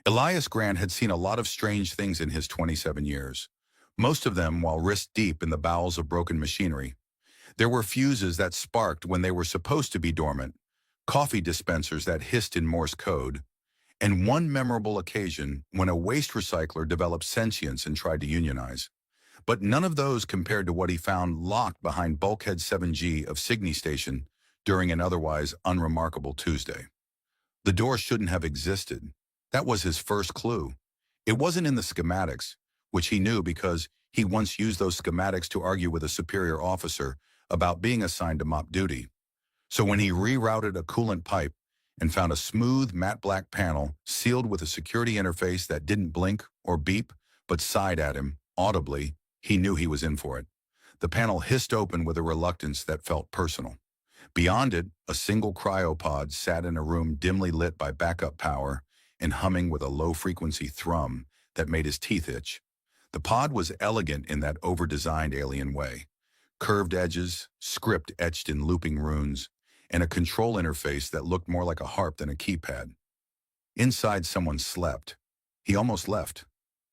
Elias Grant had seen a lot of strange things in his 27 years, most of them while wrist-deep in the bowels of broken machinery. There were fuses that sparked when they were supposed to be dormant, coffee dispensers that hissed in Morse code, and one memorable occasion when a waste recycler developed sentience and tried to unionize. But none of those compared to what he found locked behind Bulkhead 7G of Signy Station during an otherwise unremarkable Tuesday. The door shouldn't have existed. That was his first clue. It wasn't in the schematics, which he knew because he once used those schematics to argue with a superior officer about being assigned to mop duty. So when he rerouted a coolant pipe and found a smooth matte black panel sealed with a security interface that didn't blink or beep but sighed at him audibly, he knew he was in for it. The panel hissed open with a reluctance that felt personal. Beyond it, a single cryopod sat in a room dimly lit by backup power and humming with a low-frequency thrum that made his teeth itch. The pod was elegant in that over-designed alien way. Curved edges, script etched in looping runes, and a control interface that looked more like a harp than a keypad. Inside, someone slept. He almost left.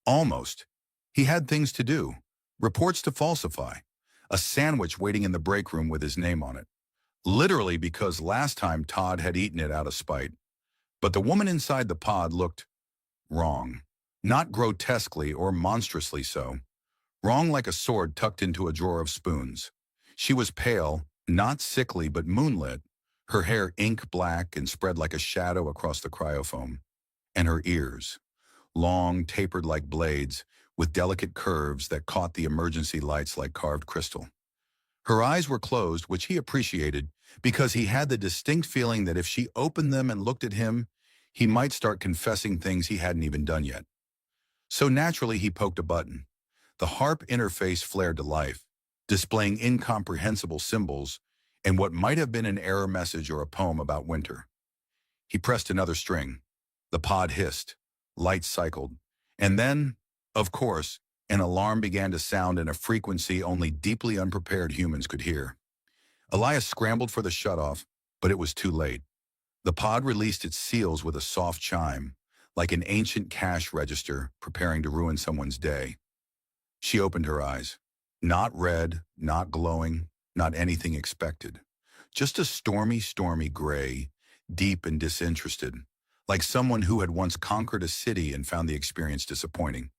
Almost. He had things to do. Reports to falsify. A sandwich waiting in the break room with his name on it. Literally because last time Todd had eaten it out of spite. But the woman inside the pod looked wrong. Not grotesquely or monstrously so. Wrong like a sword tucked into a drawer of spoons. She was pale, not sickly but moonlit, her hair ink black and spread like a shadow across the cryofoam. And her ears, long, tapered like blades, with delicate curves that caught the emergency lights like carved crystal. Her eyes were closed, which he appreciated, because he had the distinct feeling that if she opened them and looked at him, he might start confessing things he hadn't even done yet. So naturally, he poked a button. The harp interface flared to life, displaying incomprehensible symbols and what might have been an error message or a poem about winter. He pressed another string. The pod hissed, lights cycled, and then, of course, an alarm began to sound in a frequency only deeply unprepared humans could hear. Elias scrambled for the shutoff, but it was too late. The pod released its seals with a soft chime, like an ancient cash register preparing to ruin someone's day. She opened her eyes. Not red, not glowing, not anything expected. Just a stormy, stormy gray, deep and disinterested, like someone who had once conquered a city and found the experience disappointing.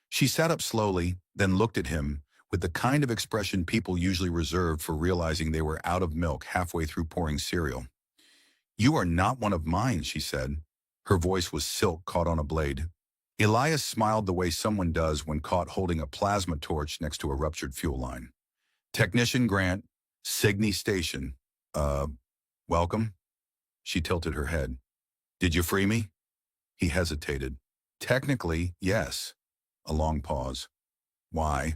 She sat up slowly, then looked at him with the kind of expression people usually reserved for realizing they were out of milk halfway through pouring cereal. "You are not one of mine," she said. Her voice was silk caught on a blade. Elias smiled the way someone does when caught holding a plasma torch next to a ruptured fuel line. "Technician Grant, Signy Station. Welcome?" She tilted her head. "Did you free me?" He hesitated. "Technically, yes." A long pause. "Why?"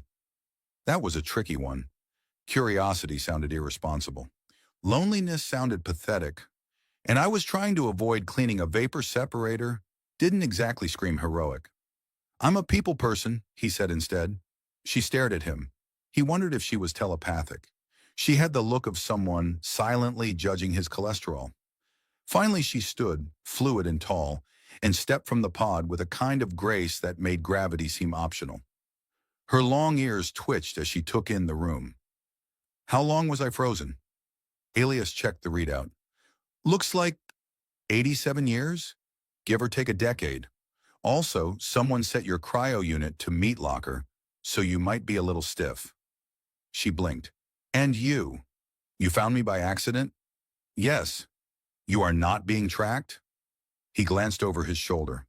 That was a tricky one. Curiosity sounded irresponsible. Loneliness sounded pathetic. And I was trying to avoid cleaning a vapor separator. Didn't exactly scream heroic. "I'm a people person," he said instead. She stared at him. He wondered if she was telepathic. She had the look of someone silently judging his cholesterol. Finally she stood, fluid and tall, and stepped from the pod with a kind of grace that made gravity seem optional. Her long ears twitched as she took in the room. "How long was I frozen?" Elias checked the readout. "Looks like 87 years? Give or take a decade. Also, someone set your cryo unit to meat locker, so you might be a little stiff." She blinked. "And you? You found me by accident?" "Yes." "You are not being tracked?" He glanced over his shoulder.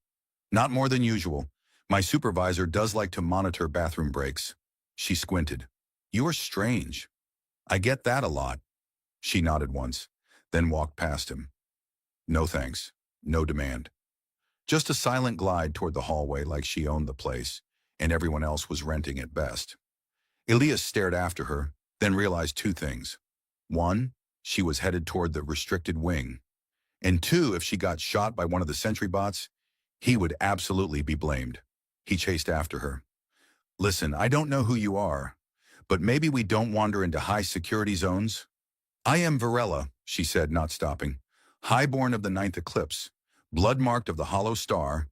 "Not more than usual. My supervisor does like to monitor bathroom breaks." She squinted. "You are strange." "I get that a lot." She nodded once, then walked past him. No thanks. No demand. Just a silent glide toward the hallway like she owned the place, and everyone else was renting at best. Elias stared after her, then realized two things. One, she was headed toward the restricted wing. And two, if she got shot by one of the sentry bots, he would absolutely be blamed. He chased after her. "Listen, I don't know who you are, but maybe we don't wander into high security zones." "I am Varela," she said, not stopping. "Highborn of the Ninth Eclipse, blood-marked of the Hollow Star,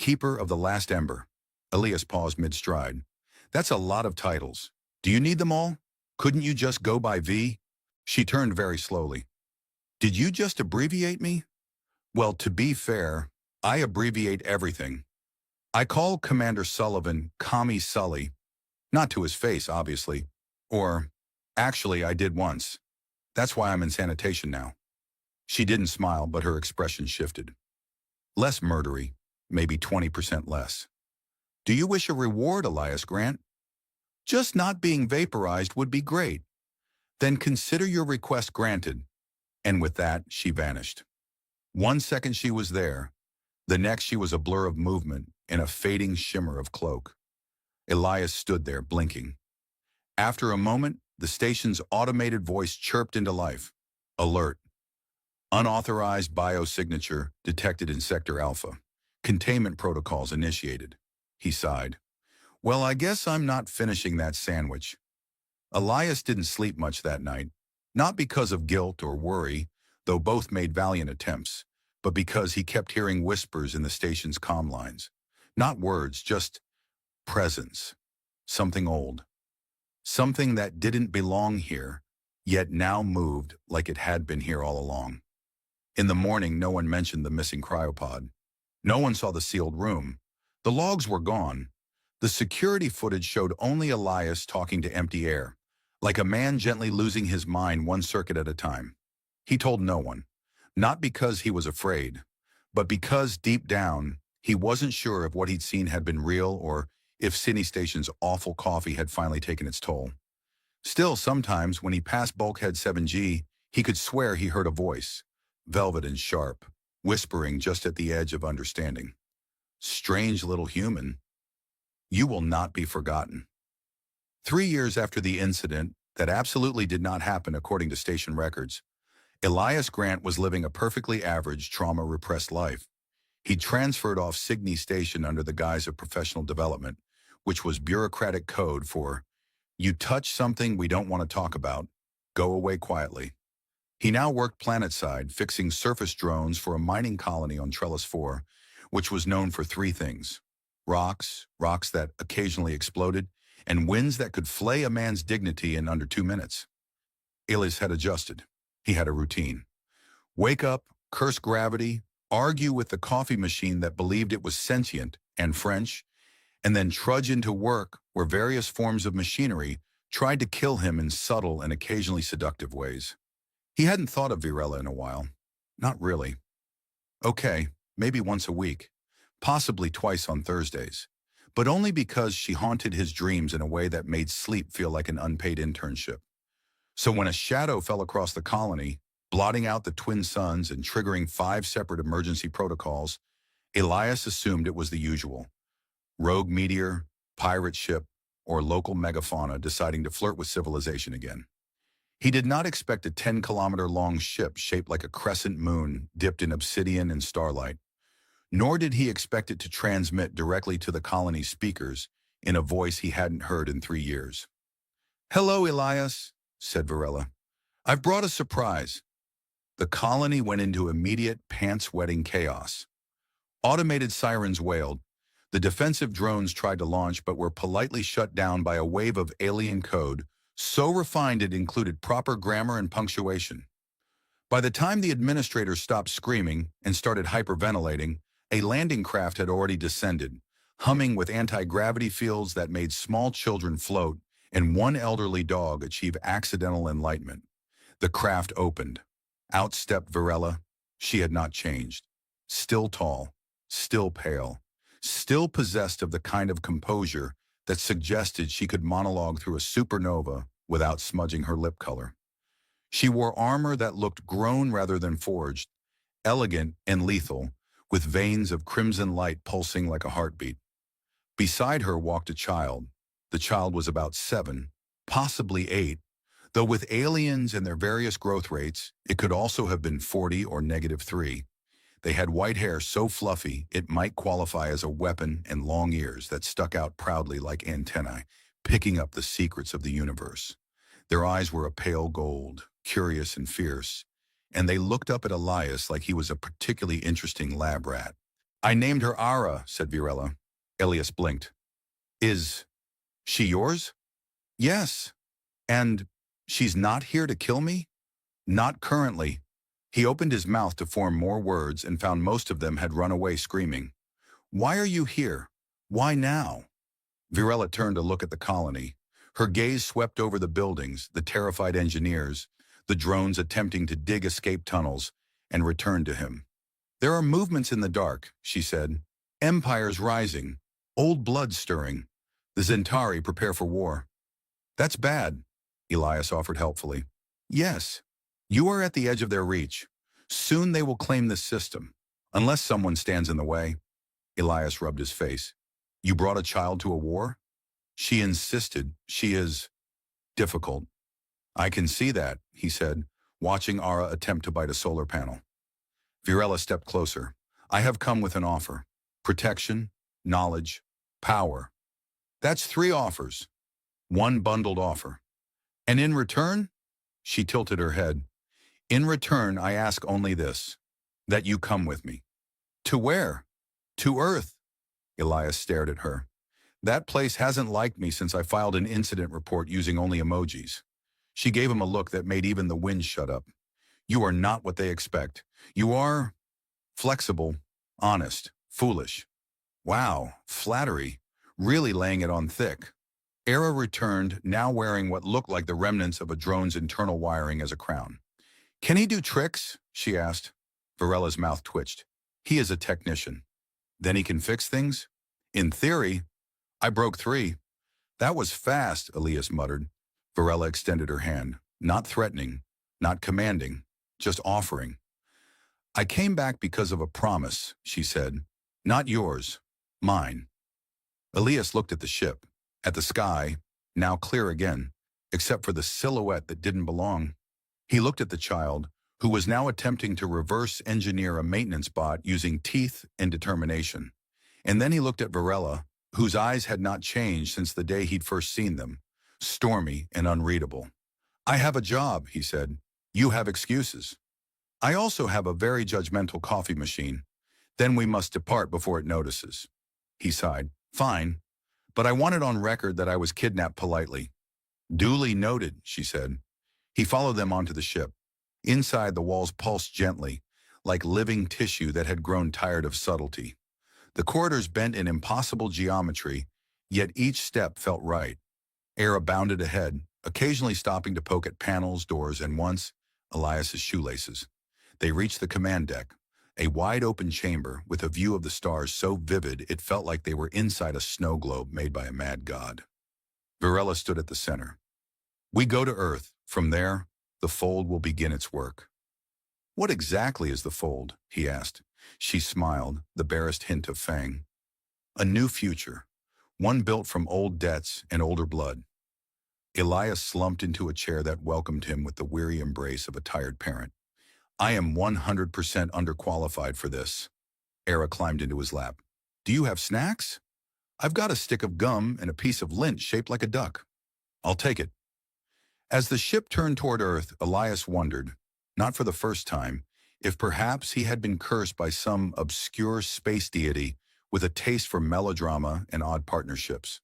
Keeper of the Last Ember. Elias paused mid-stride. That's a lot of titles. Do you need them all? Couldn't you just go by V? She turned very slowly. Did you just abbreviate me? Well, to be fair, I abbreviate everything. I call Commander Sullivan Commie Sully. Not to his face, obviously. Or, actually, I did once. That's why I'm in sanitation now. She didn't smile, but her expression shifted. Less murdery, maybe 20% less. Do you wish a reward, Elias Grant? Just not being vaporized would be great. Then consider your request granted. And with that, she vanished. 1 second she was there. The next she was a blur of movement and a fading shimmer of cloak. Elias stood there, blinking. After a moment, the station's automated voice chirped into life. Alert. Unauthorized biosignature detected in Sector Alpha. Containment protocols initiated. He sighed. Well, I guess I'm not finishing that sandwich. Elias didn't sleep much that night, not because of guilt or worry, though both made valiant attempts, but because he kept hearing whispers in the station's comm lines. Not words, just presence. Something old. Something that didn't belong here, yet now moved like it had been here all along. In the morning, no one mentioned the missing cryopod. No one saw the sealed room. The logs were gone. The security footage showed only Elias talking to empty air, like a man gently losing his mind one circuit at a time. He told no one, not because he was afraid, but because deep down, he wasn't sure if what he'd seen had been real or if City Station's awful coffee had finally taken its toll. Still, sometimes when he passed Bulkhead 7G, he could swear he heard a voice, velvet and sharp, whispering just at the edge of understanding. Strange little human. You will not be forgotten. 3 years after the incident that absolutely did not happen according to station records, Elias Grant was living a perfectly average, trauma-repressed life. He transferred off Signey Station under the guise of professional development, which was bureaucratic code for, you touch something we don't want to talk about, go away quietly. He now worked planetside, fixing surface drones for a mining colony on Trellis 4, which was known for 3 things: rocks that occasionally exploded, and winds that could flay a man's dignity in under 2 minutes. Elias had adjusted. He had a routine. Wake up, curse gravity, argue with the coffee machine that believed it was sentient and French, and then trudge into work where various forms of machinery tried to kill him in subtle and occasionally seductive ways. He hadn't thought of Virella in a while. Not really. Okay, maybe once a week, possibly twice on Thursdays, but only because she haunted his dreams in a way that made sleep feel like an unpaid internship. So when a shadow fell across the colony, blotting out the twin suns and triggering 5 separate emergency protocols, Elias assumed it was the usual. Rogue meteor, pirate ship, or local megafauna deciding to flirt with civilization again. He did not expect a 10-kilometer-long ship shaped like a crescent moon dipped in obsidian and starlight, nor did he expect it to transmit directly to the colony's speakers in a voice he hadn't heard in 3 years. Hello, Elias, said Virella. I've brought a surprise. The colony went into immediate pants-wetting chaos. Automated sirens wailed. The defensive drones tried to launch but were politely shut down by a wave of alien code, so refined it included proper grammar and punctuation. By the time the administrators stopped screaming and started hyperventilating, a landing craft had already descended, humming with anti-gravity fields that made small children float and one elderly dog achieve accidental enlightenment. The craft opened. Out stepped Virella. She had not changed. Still tall, still pale, still possessed of the kind of composure that suggested she could monologue through a supernova without smudging her lip color. She wore armor that looked grown rather than forged, elegant and lethal, with veins of crimson light pulsing like a heartbeat. Beside her walked a child. The child was about 7, possibly 8, though with aliens and their various growth rates, it could also have been 40 or -3. They had white hair so fluffy it might qualify as a weapon and long ears that stuck out proudly like antennae, picking up the secrets of the universe. Their eyes were a pale gold, curious and fierce, and they looked up at Elias like he was a particularly interesting lab rat. I named her Ara, said Virella. Elias blinked. Is she yours? Yes. And she's not here to kill me? Not currently. He opened his mouth to form more words and found most of them had run away screaming. Why are you here? Why now? Virella turned to look at the colony. Her gaze swept over the buildings, the terrified engineers, the drones attempting to dig escape tunnels, and returned to him. There are movements in the dark, she said. Empires rising, old blood stirring. The Zentari prepare for war. That's bad, Elias offered helpfully. Yes, you are at the edge of their reach. Soon they will claim this system, unless someone stands in the way. Elias rubbed his face. You brought a child to a war? She insisted. She is difficult. I can see that, he said, watching Ara attempt to bite a solar panel. Virella stepped closer. I have come with an offer. Protection, knowledge, power. That's 3 offers. One bundled offer. And in return? She tilted her head. In return, I ask only this, that you come with me. To where? To Earth. Elias stared at her. That place hasn't liked me since I filed an incident report using only emojis. She gave him a look that made even the wind shut up. You are not what they expect. You are flexible, honest, foolish. Wow, flattery. Really laying it on thick. Era returned, now wearing what looked like the remnants of a drone's internal wiring as a crown. Can he do tricks? She asked. Virella's mouth twitched. He is a technician. Then he can fix things? In theory. I broke 3. That was fast, Elias muttered. Virella extended her hand, not threatening, not commanding, just offering. I came back because of a promise, she said. Not yours, mine. Elias looked at the ship, at the sky, now clear again, except for the silhouette that didn't belong. He looked at the child, who was now attempting to reverse engineer a maintenance bot using teeth and determination. And then he looked at Virella, whose eyes had not changed since the day he'd first seen them, stormy and unreadable. I have a job, he said. You have excuses. I also have a very judgmental coffee machine. Then we must depart before it notices. He sighed. Fine, but I want it on record that I was kidnapped politely. Duly noted, she said. He followed them onto the ship. Inside, the walls pulsed gently, like living tissue that had grown tired of subtlety. The corridors bent in impossible geometry, yet each step felt right. Era bounded ahead, occasionally stopping to poke at panels, doors, and once, Elias's shoelaces. They reached the command deck, a wide-open chamber with a view of the stars so vivid it felt like they were inside a snow globe made by a mad god. Virella stood at the center. We go to Earth. From there, the fold will begin its work. What exactly is the fold? He asked. She smiled, the barest hint of fang. A new future, one built from old debts and older blood. Elias slumped into a chair that welcomed him with the weary embrace of a tired parent. I am 100% underqualified for this. Era climbed into his lap. Do you have snacks? I've got a stick of gum and a piece of lint shaped like a duck. I'll take it. As the ship turned toward Earth, Elias wondered, not for the first time, if perhaps he had been cursed by some obscure space deity with a taste for melodrama and odd partnerships.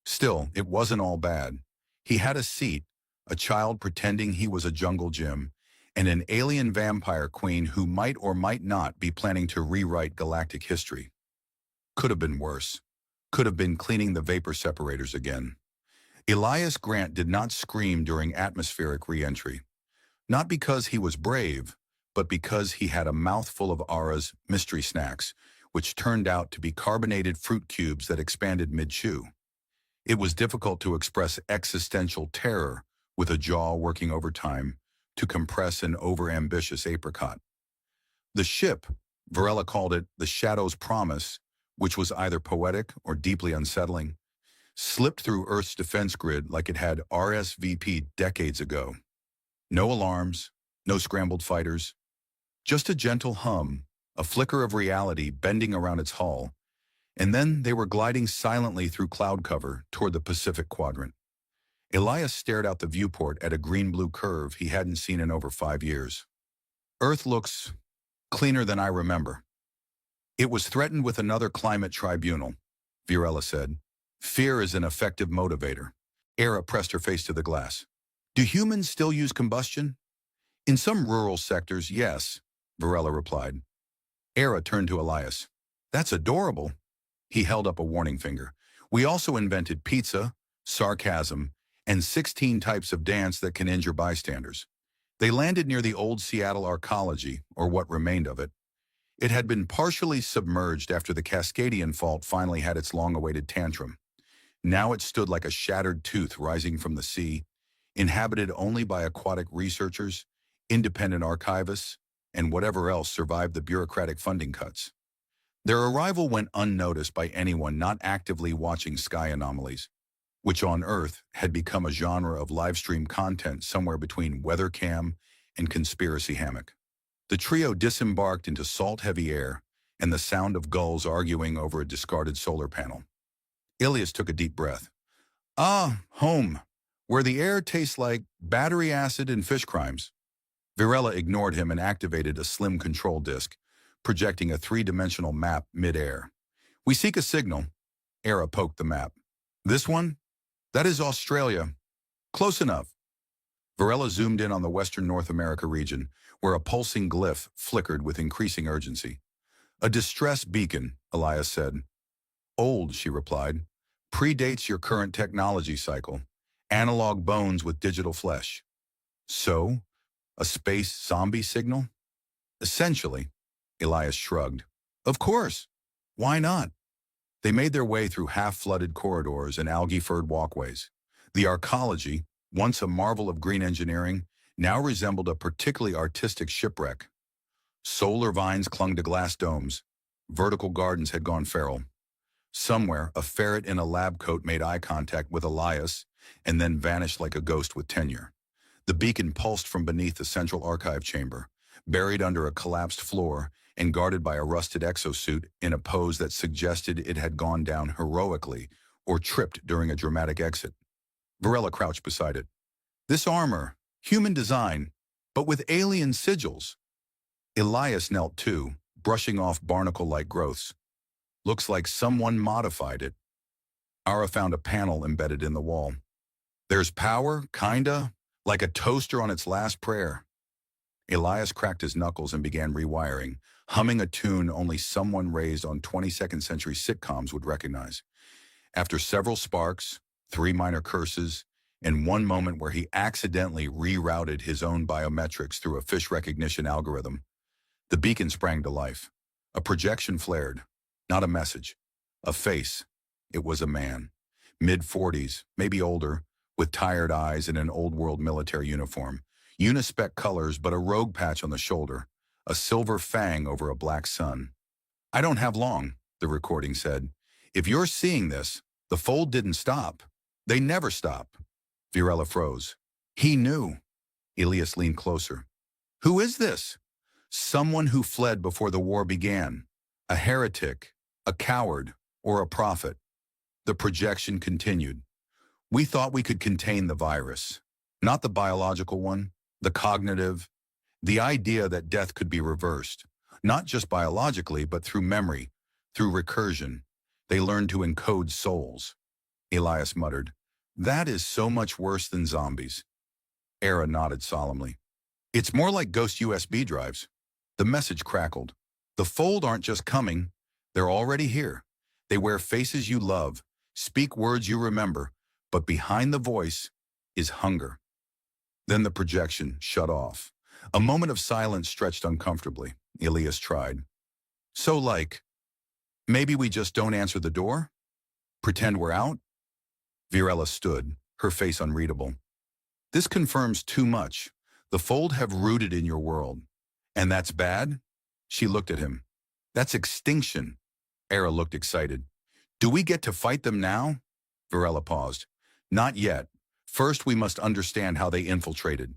Still, it wasn't all bad. He had a seat, a child pretending he was a jungle gym, and an alien vampire queen who might or might not be planning to rewrite galactic history. Could have been worse. Could have been cleaning the vapor separators again. Elias Grant did not scream during atmospheric re-entry. Not because he was brave, but because he had a mouthful of Ara's mystery snacks, which turned out to be carbonated fruit cubes that expanded mid-chew. It was difficult to express existential terror with a jaw working overtime to compress an over-ambitious apricot. The ship, Virella called it the Shadow's Promise, which was either poetic or deeply unsettling, slipped through Earth's defense grid like it had RSVP decades ago. No alarms, no scrambled fighters, just a gentle hum, a flicker of reality bending around its hull, and then they were gliding silently through cloud cover toward the Pacific quadrant. Elias stared out the viewport at a green-blue curve he hadn't seen in over 5 years. Earth looks cleaner than I remember. It was threatened with another climate tribunal, Virella said. Fear is an effective motivator. Era pressed her face to the glass. Do humans still use combustion? In some rural sectors, yes, Virella replied. Era turned to Elias. That's adorable. He held up a warning finger. We also invented pizza, sarcasm, and 16 types of dance that can injure bystanders. They landed near the old Seattle arcology, or what remained of it. It had been partially submerged after the Cascadian Fault finally had its long-awaited tantrum. Now it stood like a shattered tooth rising from the sea, inhabited only by aquatic researchers, independent archivists, and whatever else survived the bureaucratic funding cuts. Their arrival went unnoticed by anyone not actively watching sky anomalies, which on Earth had become a genre of live-stream content somewhere between weather cam and conspiracy hammock. The trio disembarked into salt-heavy air and the sound of gulls arguing over a discarded solar panel. Ilias took a deep breath. Ah, home, where the air tastes like battery acid and fish crimes. Virella ignored him and activated a slim control disk, projecting a three-dimensional map mid-air. We seek a signal. Era poked the map. This one? That is Australia. Close enough. Virella zoomed in on the western North America region, where a pulsing glyph flickered with increasing urgency. A distress beacon, Elias said. Old, she replied. Predates your current technology cycle. Analog bones with digital flesh. So, a space zombie signal? Essentially, Elias shrugged. Of course. Why not? They made their way through half-flooded corridors and algae-furred walkways. The arcology, once a marvel of green engineering, now resembled a particularly artistic shipwreck. Solar vines clung to glass domes. Vertical gardens had gone feral. Somewhere, a ferret in a lab coat made eye contact with Elias and then vanished like a ghost with tenure. The beacon pulsed from beneath the central archive chamber, buried under a collapsed floor and guarded by a rusted exosuit in a pose that suggested it had gone down heroically or tripped during a dramatic exit. Virella crouched beside it. This armor, human design, but with alien sigils. Elias knelt too, brushing off barnacle-like growths. Looks like someone modified it. Ara found a panel embedded in the wall. There's power, kinda, like a toaster on its last prayer. Elias cracked his knuckles and began rewiring, humming a tune only someone raised on 22nd century sitcoms would recognize. After several sparks, 3 minor curses, and one moment where he accidentally rerouted his own biometrics through a fish recognition algorithm, the beacon sprang to life. A projection flared. Not a message. A face. It was a man. Mid-40s, maybe older, with tired eyes and an old-world military uniform. Unispec colors, but a rogue patch on the shoulder. A silver fang over a black sun. I don't have long, the recording said. If you're seeing this, the fold didn't stop. They never stop. Virella froze. He knew. Ilias leaned closer. Who is this? Someone who fled before the war began. A heretic, a coward, or a prophet. The projection continued. We thought we could contain the virus. Not the biological one, the cognitive, the idea that death could be reversed. Not just biologically, but through memory, through recursion. They learned to encode souls. Elias muttered, That is so much worse than zombies. Era nodded solemnly. It's more like ghost USB drives. The message crackled. The fold aren't just coming, they're already here. They wear faces you love, speak words you remember, but behind the voice is hunger. Then the projection shut off. A moment of silence stretched uncomfortably. Elias tried. So maybe we just don't answer the door? Pretend we're out? Virella stood, her face unreadable. This confirms too much. The fold have rooted in your world. And that's bad? She looked at him. That's extinction. Era looked excited. Do we get to fight them now? Virella paused. Not yet. First, we must understand how they infiltrated.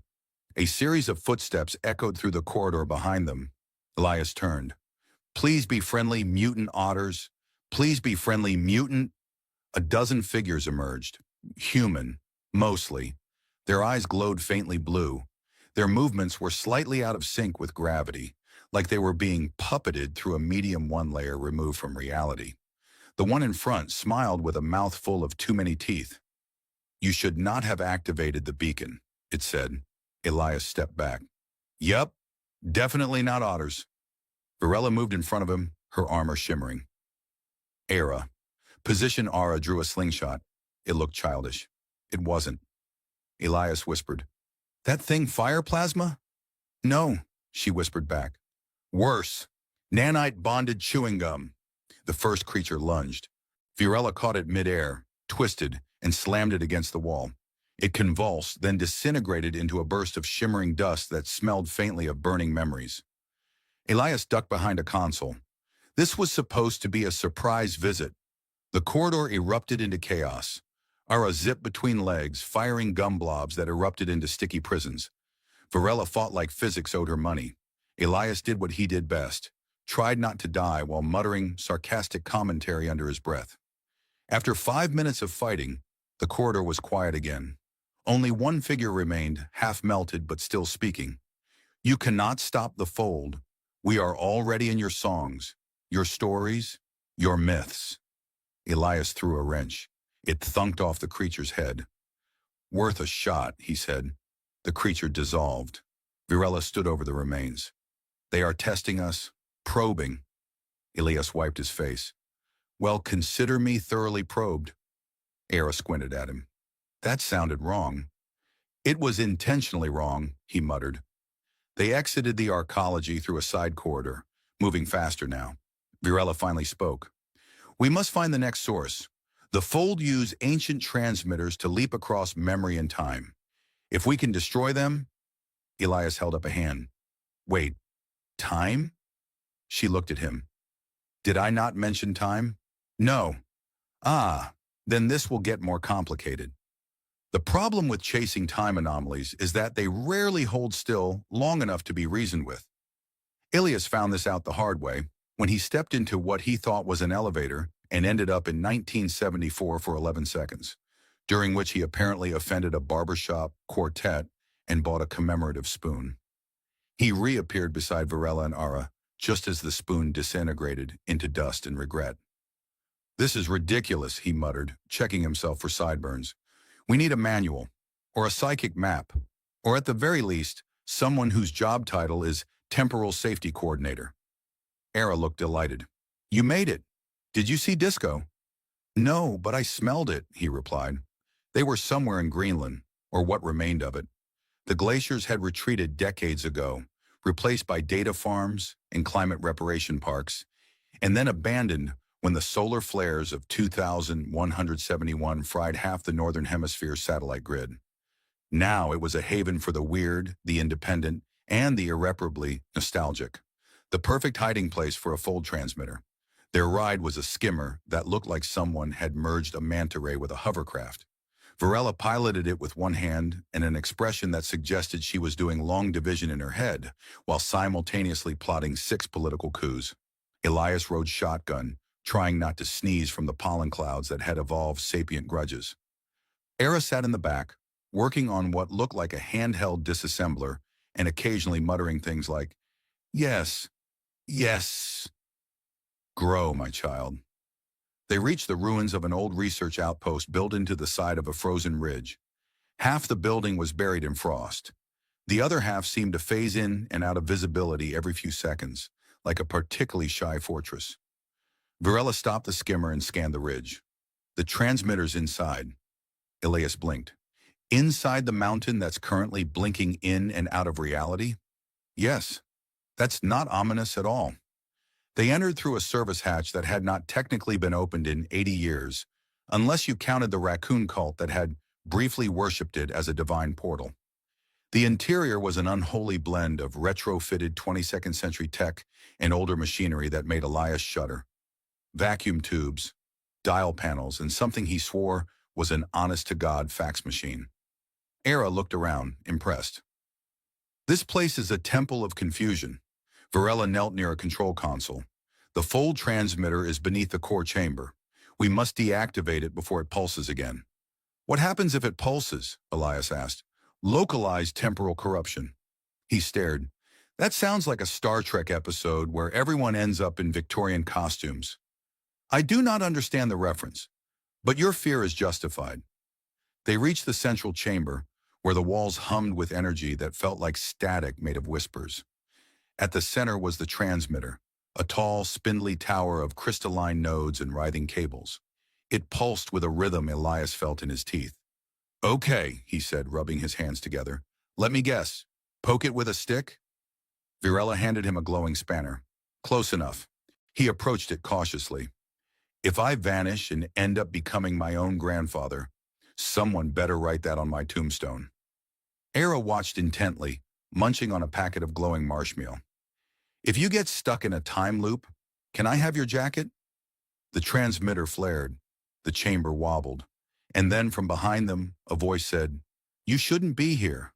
A series of footsteps echoed through the corridor behind them. Elias turned. Please be friendly, mutant otters. Please be friendly, mutant. A dozen figures emerged. Human, mostly. Their eyes glowed faintly blue. Their movements were slightly out of sync with gravity, like they were being puppeted through a medium one layer removed from reality. The one in front smiled with a mouth full of too many teeth. "You should not have activated the beacon," it said. Elias stepped back. "Yup, definitely not otters." Varela moved in front of him, her armor shimmering. "Era. Position Ara drew a slingshot. It looked childish. It wasn't." Elias whispered. "That thing fire plasma?" "No," she whispered back. "Worse. Nanite bonded chewing gum." The first creature lunged. Varela caught it midair, twisted, and slammed it against the wall. It convulsed, then disintegrated into a burst of shimmering dust that smelled faintly of burning memories. Elias ducked behind a console. This was supposed to be a surprise visit. The corridor erupted into chaos. Ara zipped between legs, firing gum blobs that erupted into sticky prisons. Varela fought like physics owed her money. Elias did what he did best, tried not to die while muttering sarcastic commentary under his breath. After 5 minutes of fighting, the corridor was quiet again. Only one figure remained, half melted but still speaking. "You cannot stop the fold. We are already in your songs, your stories, your myths." Elias threw a wrench. It thunked off the creature's head. "Worth a shot," he said. The creature dissolved. Varela stood over the remains. "They are testing us, probing." Elias wiped his face. "Well, consider me thoroughly probed." Era squinted at him. "That sounded wrong." "It was intentionally wrong," he muttered. They exited the arcology through a side corridor, moving faster now. Varela finally spoke. "We must find the next source. The Fold use ancient transmitters to leap across memory and time. If we can destroy them—" Elias held up a hand. "Wait, time?" She looked at him. "Did I not mention time?" "No." "Ah, then this will get more complicated. The problem with chasing time anomalies is that they rarely hold still long enough to be reasoned with." Elias found this out the hard way when he stepped into what he thought was an elevator and ended up in 1974 for 11 seconds, during which he apparently offended a barbershop quartet and bought a commemorative spoon. He reappeared beside Varela and Ara just as the spoon disintegrated into dust and regret. "This is ridiculous," he muttered, checking himself for sideburns. "We need a manual, or a psychic map, or at the very least, someone whose job title is Temporal Safety Coordinator." Era looked delighted. "You made it. Did you see Disco?" "No, but I smelled it," he replied. They were somewhere in Greenland, or what remained of it. The glaciers had retreated decades ago, replaced by data farms and climate reparation parks, and then abandoned when the solar flares of 2171 fried half the northern hemisphere's satellite grid. Now it was a haven for the weird, the independent, and the irreparably nostalgic. The perfect hiding place for a fold transmitter. Their ride was a skimmer that looked like someone had merged a manta ray with a hovercraft. Varela piloted it with one hand and an expression that suggested she was doing long division in her head, while simultaneously plotting 6 political coups. Elias rode shotgun, trying not to sneeze from the pollen clouds that had evolved sapient grudges. Era sat in the back, working on what looked like a handheld disassembler and occasionally muttering things like, "Yes, yes." "Grow, my child." They reached the ruins of an old research outpost built into the side of a frozen ridge. Half the building was buried in frost. The other half seemed to phase in and out of visibility every few seconds, like a particularly shy fortress. Varela stopped the skimmer and scanned the ridge. "The transmitter's inside." Elias blinked. "Inside the mountain that's currently blinking in and out of reality?" "Yes. That's not ominous at all." They entered through a service hatch that had not technically been opened in 80 years, unless you counted the raccoon cult that had briefly worshipped it as a divine portal. The interior was an unholy blend of retrofitted 22nd century tech and older machinery that made Elias shudder. Vacuum tubes, dial panels, and something he swore was an honest-to-God fax machine. Era looked around, impressed. "This place is a temple of confusion." Varela knelt near a control console. "The fold transmitter is beneath the core chamber. We must deactivate it before it pulses again." "What happens if it pulses?" Elias asked. "Localized temporal corruption." He stared. That sounds like a Star Trek episode where everyone ends up in Victorian costumes. I do not understand the reference, but your fear is justified. They reached the central chamber, where the walls hummed with energy that felt like static made of whispers. At the center was the transmitter, a tall, spindly tower of crystalline nodes and writhing cables. It pulsed with a rhythm Elias felt in his teeth. Okay, he said, rubbing his hands together. Let me guess. Poke it with a stick? Virella handed him a glowing spanner. Close enough. He approached it cautiously. If I vanish and end up becoming my own grandfather, someone better write that on my tombstone. Era watched intently, munching on a packet of glowing marshmallow. If you get stuck in a time loop, can I have your jacket? The transmitter flared. The chamber wobbled. And then from behind them, a voice said, You shouldn't be here.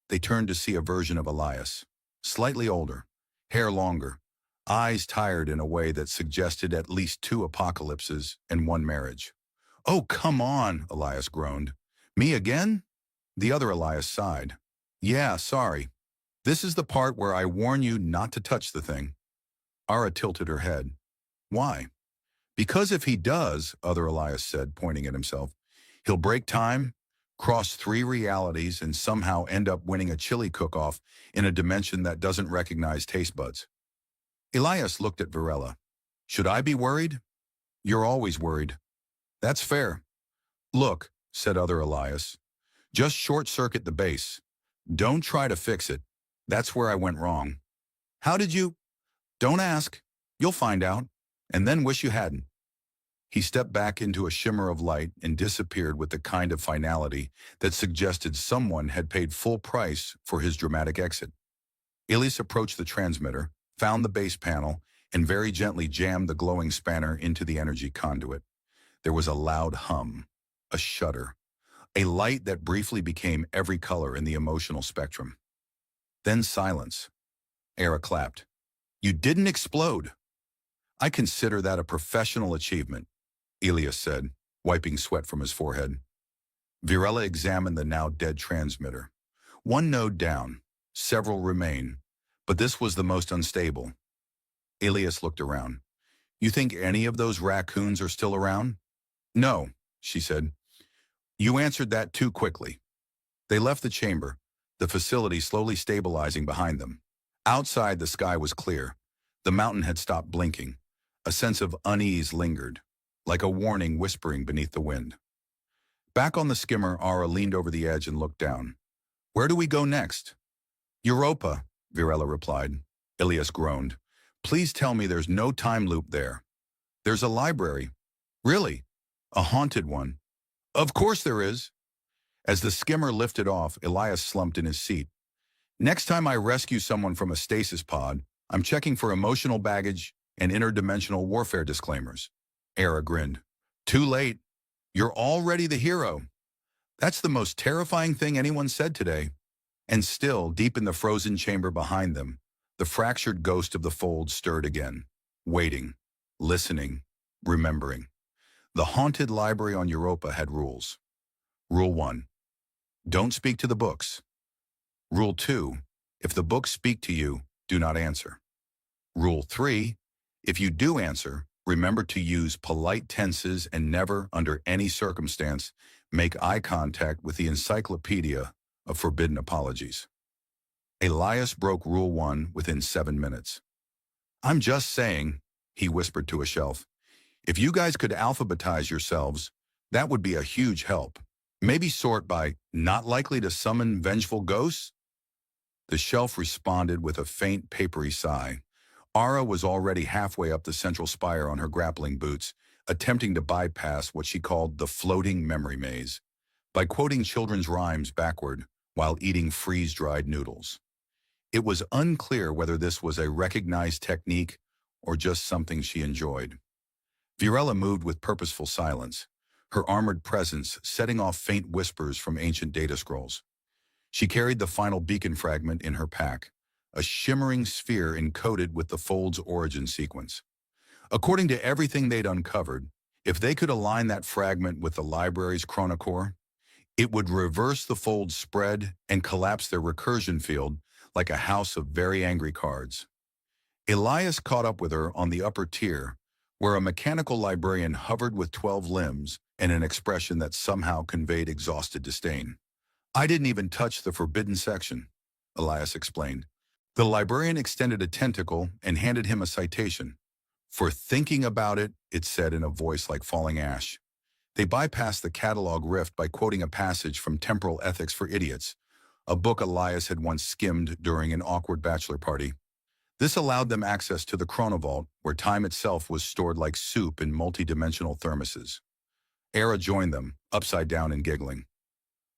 They turned to see a version of Elias, slightly older, hair longer, eyes tired in a way that suggested at least 2 apocalypses and 1 marriage. Oh, come on, Elias groaned. Me again? The other Elias sighed. Yeah, sorry. This is the part where I warn you not to touch the thing. Ara tilted her head. Why? Because if he does, other Elias said, pointing at himself, he'll break time, cross 3 realities, and somehow end up winning a chili cook-off in a dimension that doesn't recognize taste buds. Elias looked at Virella. Should I be worried? You're always worried. That's fair. Look, said other Elias, just short-circuit the base. Don't try to fix it. That's where I went wrong. How did you? Don't ask. You'll find out, and then wish you hadn't. He stepped back into a shimmer of light and disappeared with the kind of finality that suggested someone had paid full price for his dramatic exit. Elias approached the transmitter, found the base panel, and very gently jammed the glowing spanner into the energy conduit. There was a loud hum, a shudder, a light that briefly became every color in the emotional spectrum. Then silence. Era clapped. You didn't explode. I consider that a professional achievement, Elias said, wiping sweat from his forehead. Virella examined the now dead transmitter. 1 node down, several remain, but this was the most unstable. Elias looked around. You think any of those raccoons are still around? No, she said. You answered that too quickly. They left the chamber, the facility slowly stabilizing behind them. Outside, the sky was clear. The mountain had stopped blinking. A sense of unease lingered, like a warning whispering beneath the wind. Back on the skimmer, Ara leaned over the edge and looked down. Where do we go next? Europa, Virella replied. Elias groaned. Please tell me there's no time loop there. There's a library. Really? A haunted one? Of course there is. As the skimmer lifted off, Elias slumped in his seat. Next time I rescue someone from a stasis pod, I'm checking for emotional baggage and interdimensional warfare disclaimers. Era grinned. Too late. You're already the hero. That's the most terrifying thing anyone said today. And still, deep in the frozen chamber behind them, the fractured ghost of the fold stirred again, waiting, listening, remembering. The haunted library on Europa had rules. Rule 1. Don't speak to the books. Rule 2. If the books speak to you, do not answer. Rule 3. If you do answer, remember to use polite tenses and never, under any circumstance, make eye contact with the encyclopedia of forbidden apologies. Elias broke Rule 1 within 7 minutes. I'm just saying, he whispered to a shelf, if you guys could alphabetize yourselves, that would be a huge help. Maybe sort by not likely to summon vengeful ghosts? The shelf responded with a faint, papery sigh. Ara was already halfway up the central spire on her grappling boots, attempting to bypass what she called the floating memory maze, by quoting children's rhymes backward while eating freeze-dried noodles. It was unclear whether this was a recognized technique or just something she enjoyed. Virella moved with purposeful silence, her armored presence setting off faint whispers from ancient data scrolls. She carried the final beacon fragment in her pack, a shimmering sphere encoded with the Fold's origin sequence. According to everything they'd uncovered, if they could align that fragment with the library's chronocore, it would reverse the Fold's spread and collapse their recursion field, like a house of very angry cards. Elias caught up with her on the upper tier, where a mechanical librarian hovered with 12 limbs and an expression that somehow conveyed exhausted disdain. "I didn't even touch the forbidden section," Elias explained. The librarian extended a tentacle and handed him a citation. "For thinking about it," it said in a voice like falling ash. They bypassed the catalog rift by quoting a passage from Temporal Ethics for Idiots, a book Elias had once skimmed during an awkward bachelor party. This allowed them access to the chronovault, where time itself was stored like soup in multi-dimensional thermoses. Era joined them, upside down and giggling.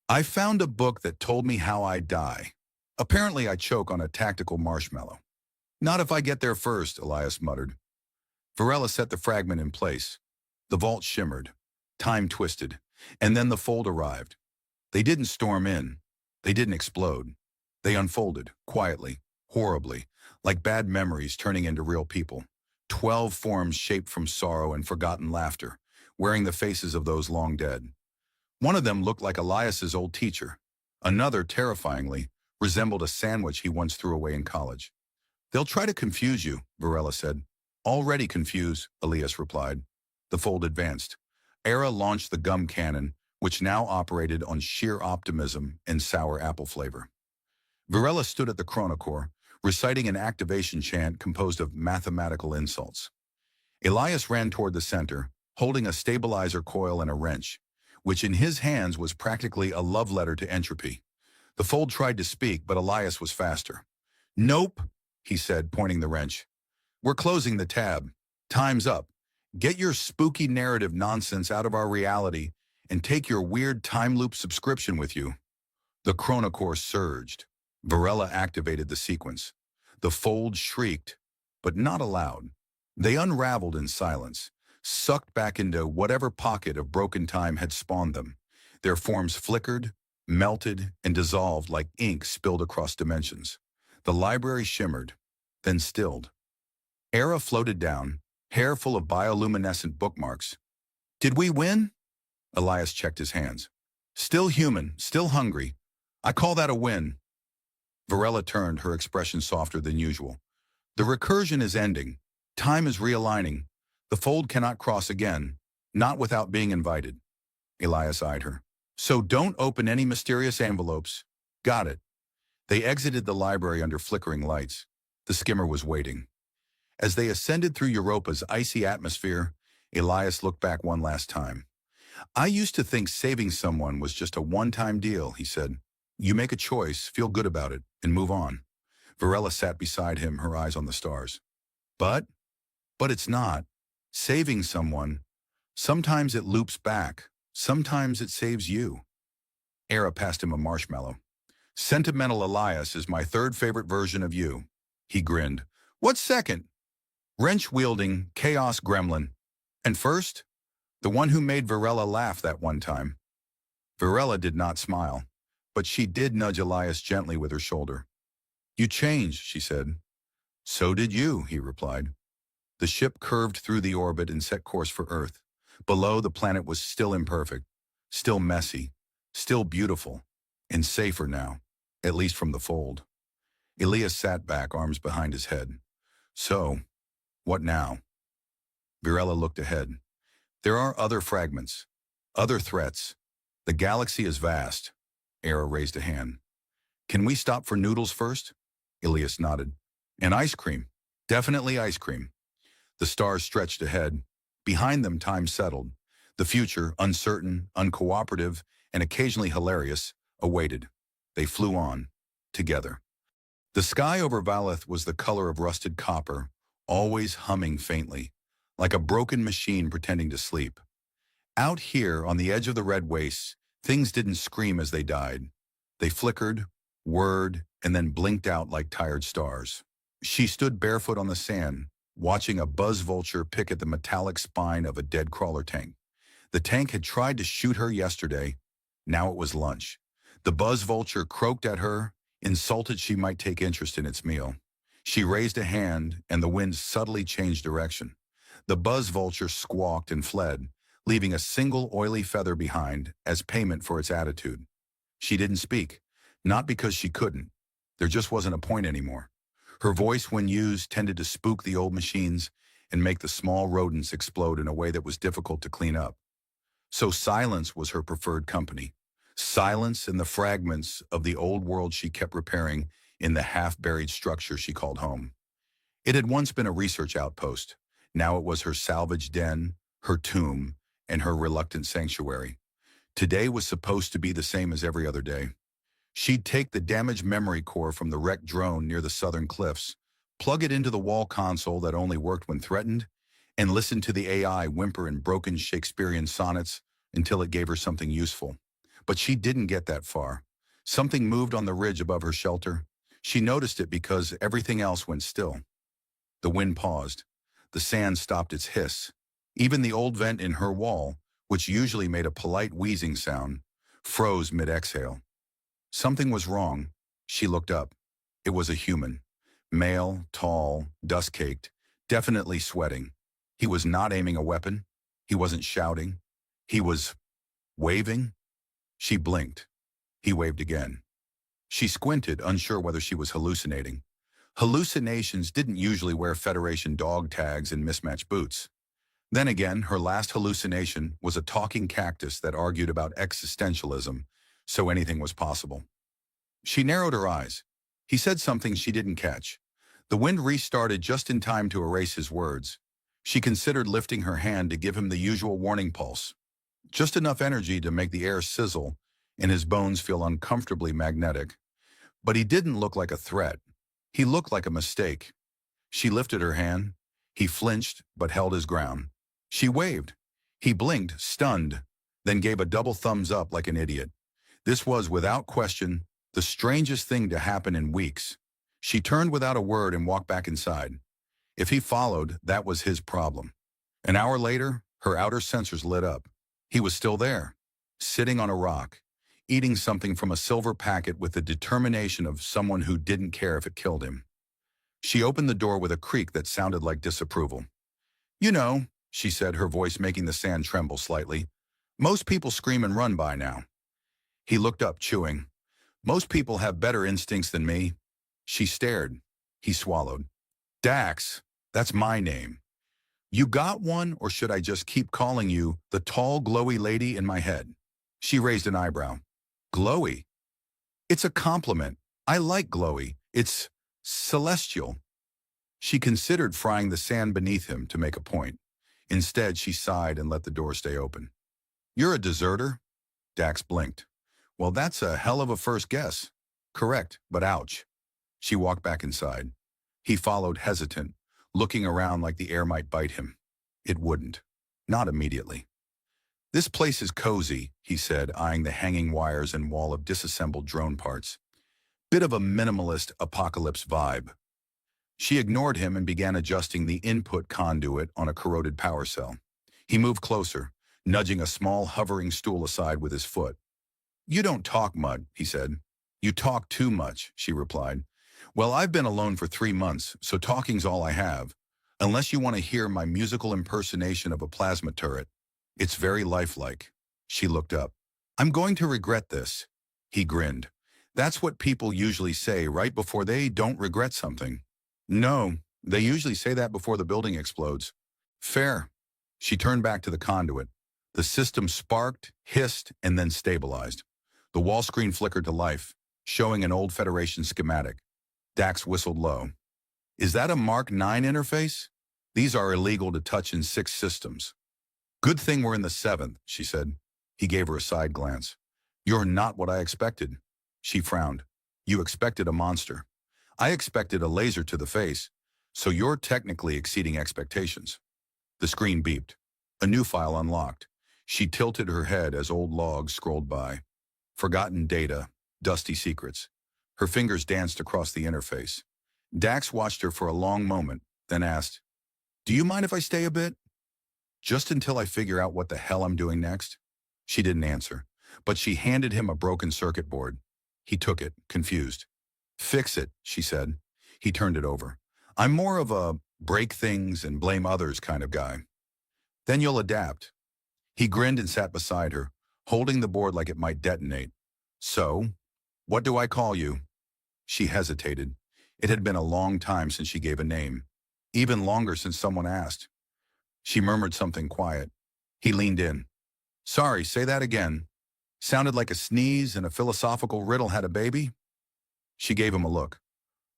"I found a book that told me how I die. Apparently I choke on a tactical marshmallow." "Not if I get there first," Elias muttered. Varela set the fragment in place. The vault shimmered. Time twisted. And then the fold arrived. They didn't storm in. They didn't explode. They unfolded, quietly, horribly, like bad memories turning into real people. 12 forms shaped from sorrow and forgotten laughter, wearing the faces of those long dead. One of them looked like Elias's old teacher. Another, terrifyingly, resembled a sandwich he once threw away in college. "They'll try to confuse you," Varela said. "Already confused," Elias replied. The fold advanced. Era launched the gum cannon, which now operated on sheer optimism and sour apple flavor. Varela stood at the chronocore, reciting an activation chant composed of mathematical insults. Elias ran toward the center, holding a stabilizer coil and a wrench, which in his hands was practically a love letter to entropy. The fold tried to speak, but Elias was faster. "Nope," he said, pointing the wrench. "We're closing the tab. Time's up. Get your spooky narrative nonsense out of our reality and take your weird time loop subscription with you." The chronocore surged. Varela activated the sequence. The fold shrieked, but not aloud. They unraveled in silence, sucked back into whatever pocket of broken time had spawned them. Their forms flickered, melted, and dissolved like ink spilled across dimensions. The library shimmered, then stilled. Era floated down, hair full of bioluminescent bookmarks. "Did we win?" Elias checked his hands. "Still human, still hungry. I call that a win." Varela turned, her expression softer than usual. "The recursion is ending. Time is realigning. The fold cannot cross again, not without being invited." Elias eyed her. "So don't open any mysterious envelopes." "Got it." They exited the library under flickering lights. The skimmer was waiting. As they ascended through Europa's icy atmosphere, Elias looked back one last time. "I used to think saving someone was just a one-time deal," he said. "You make a choice, feel good about it, and move on." Varela sat beside him, her eyes on the stars. But it's not. Saving someone, sometimes it loops back, sometimes it saves you." Era passed him a marshmallow. "Sentimental Elias is my third favorite version of you." He grinned. "What's second?" "Wrench-wielding, chaos gremlin. And first?" "The one who made Varela laugh that one time." Varela did not smile, but she did nudge Elias gently with her shoulder. "You changed," she said. "So did you," he replied. The ship curved through the orbit and set course for Earth. Below, the planet was still imperfect, still messy, still beautiful, and safer now, at least from the fold. Elias sat back, arms behind his head. "So, what now?" Varela looked ahead. "There are other fragments, other threats. The galaxy is vast." Era raised a hand. "Can we stop for noodles first?" Elias nodded. "And ice cream. Definitely ice cream." The stars stretched ahead. Behind them, time settled. The future, uncertain, uncooperative, and occasionally hilarious, awaited. They flew on, together. The sky over Valeth was the color of rusted copper, always humming faintly, like a broken machine pretending to sleep. Out here, on the edge of the red wastes, things didn't scream as they died. They flickered, whirred, and then blinked out like tired stars. She stood barefoot on the sand, watching a buzz vulture pick at the metallic spine of a dead crawler tank. The tank had tried to shoot her yesterday. Now it was lunch. The buzz vulture croaked at her, insulted she might take interest in its meal. She raised a hand, and the wind subtly changed direction. The buzz vulture squawked and fled, leaving a single oily feather behind as payment for its attitude. She didn't speak, not because she couldn't, There just wasn't a point anymore. Her voice, when used, tended to spook the old machines and make the small rodents explode in a way that was difficult to clean up. So silence was her preferred company. Silence and the fragments of the old world she kept repairing in the half-buried structure she called home. It had once been a research outpost. Now it was her salvage den, her tomb, and her reluctant sanctuary. Today was supposed to be the same as every other day. She'd take the damaged memory core from the wrecked drone near the southern cliffs, plug it into the wall console that only worked when threatened, and listen to the AI whimper in broken Shakespearean sonnets until it gave her something useful. But she didn't get that far. Something moved on the ridge above her shelter. She noticed it because everything else went still. The wind paused. The sand stopped its hiss. Even the old vent in her wall, which usually made a polite wheezing sound, froze mid-exhale. Something was wrong. She looked up. It was a human. Male, tall, dust-caked, definitely sweating. He was not aiming a weapon. He wasn't shouting. He was waving. She blinked. He waved again. She squinted, unsure whether she was hallucinating. Hallucinations didn't usually wear Federation dog tags and mismatched boots. Then again, her last hallucination was a talking cactus that argued about existentialism, so anything was possible. She narrowed her eyes. He said something she didn't catch. The wind restarted just in time to erase his words. She considered lifting her hand to give him the usual warning pulse. Just enough energy to make the air sizzle and his bones feel uncomfortably magnetic. But he didn't look like a threat. He looked like a mistake. She lifted her hand. He flinched, but held his ground. She waved. He blinked, stunned, then gave a double thumbs up like an idiot. This was, without question, the strangest thing to happen in weeks. She turned without a word and walked back inside. If he followed, that was his problem. An hour later, her outer sensors lit up. He was still there, sitting on a rock, eating something from a silver packet with the determination of someone who didn't care if it killed him. She opened the door with a creak that sounded like disapproval. "You know," she said, her voice making the sand tremble slightly, "most people scream and run by now." He looked up, chewing. "Most people have better instincts than me." She stared. He swallowed. "Dax, that's my name. You got one, or should I just keep calling you the tall, glowy lady in my head?" She raised an eyebrow. "Glowy? It's a compliment. I like glowy. It's celestial." She considered frying the sand beneath him to make a point. Instead, she sighed and let the door stay open. "You're a deserter?" Dax blinked. "Well, that's a hell of a first guess." "Correct, but ouch." She walked back inside. He followed, hesitant, looking around like the air might bite him. It wouldn't. Not immediately. "This place is cozy," he said, eyeing the hanging wires and wall of disassembled drone parts. "Bit of a minimalist apocalypse vibe." She ignored him and began adjusting the input conduit on a corroded power cell. He moved closer, nudging a small hovering stool aside with his foot. "You don't talk much," he said. "You talk too much," she replied. "Well, I've been alone for 3 months, so talking's all I have. Unless you want to hear my musical impersonation of a plasma turret. It's very lifelike." She looked up. "I'm going to regret this." He grinned. "That's what people usually say right before they don't regret something." "No, they usually say that before the building explodes." "Fair." She turned back to the conduit. The system sparked, hissed, and then stabilized. The wall screen flickered to life, showing an old Federation schematic. Dax whistled low. "Is that a Mark 9 interface? These are illegal to touch in 6 systems." "Good thing we're in the 7th, she said. He gave her a side glance. "You're not what I expected." She frowned. "You expected a monster. I expected a laser to the face, so you're technically exceeding expectations." The screen beeped. A new file unlocked. She tilted her head as old logs scrolled by. Forgotten data, dusty secrets. Her fingers danced across the interface. Dax watched her for a long moment, then asked, "Do you mind if I stay a bit?" "Just until I figure out what the hell I'm doing next." She didn't answer, but she handed him a broken circuit board. He took it, confused. "Fix it," she said. He turned it over. "I'm more of a break things and blame others kind of guy." "Then you'll adapt." He grinned and sat beside her, holding the board like it might detonate. "So, what do I call you?" She hesitated. It had been a long time since she gave a name. Even longer since someone asked. She murmured something quiet. He leaned in. Sorry, say that again. Sounded like a sneeze and a philosophical riddle had a baby? She gave him a look.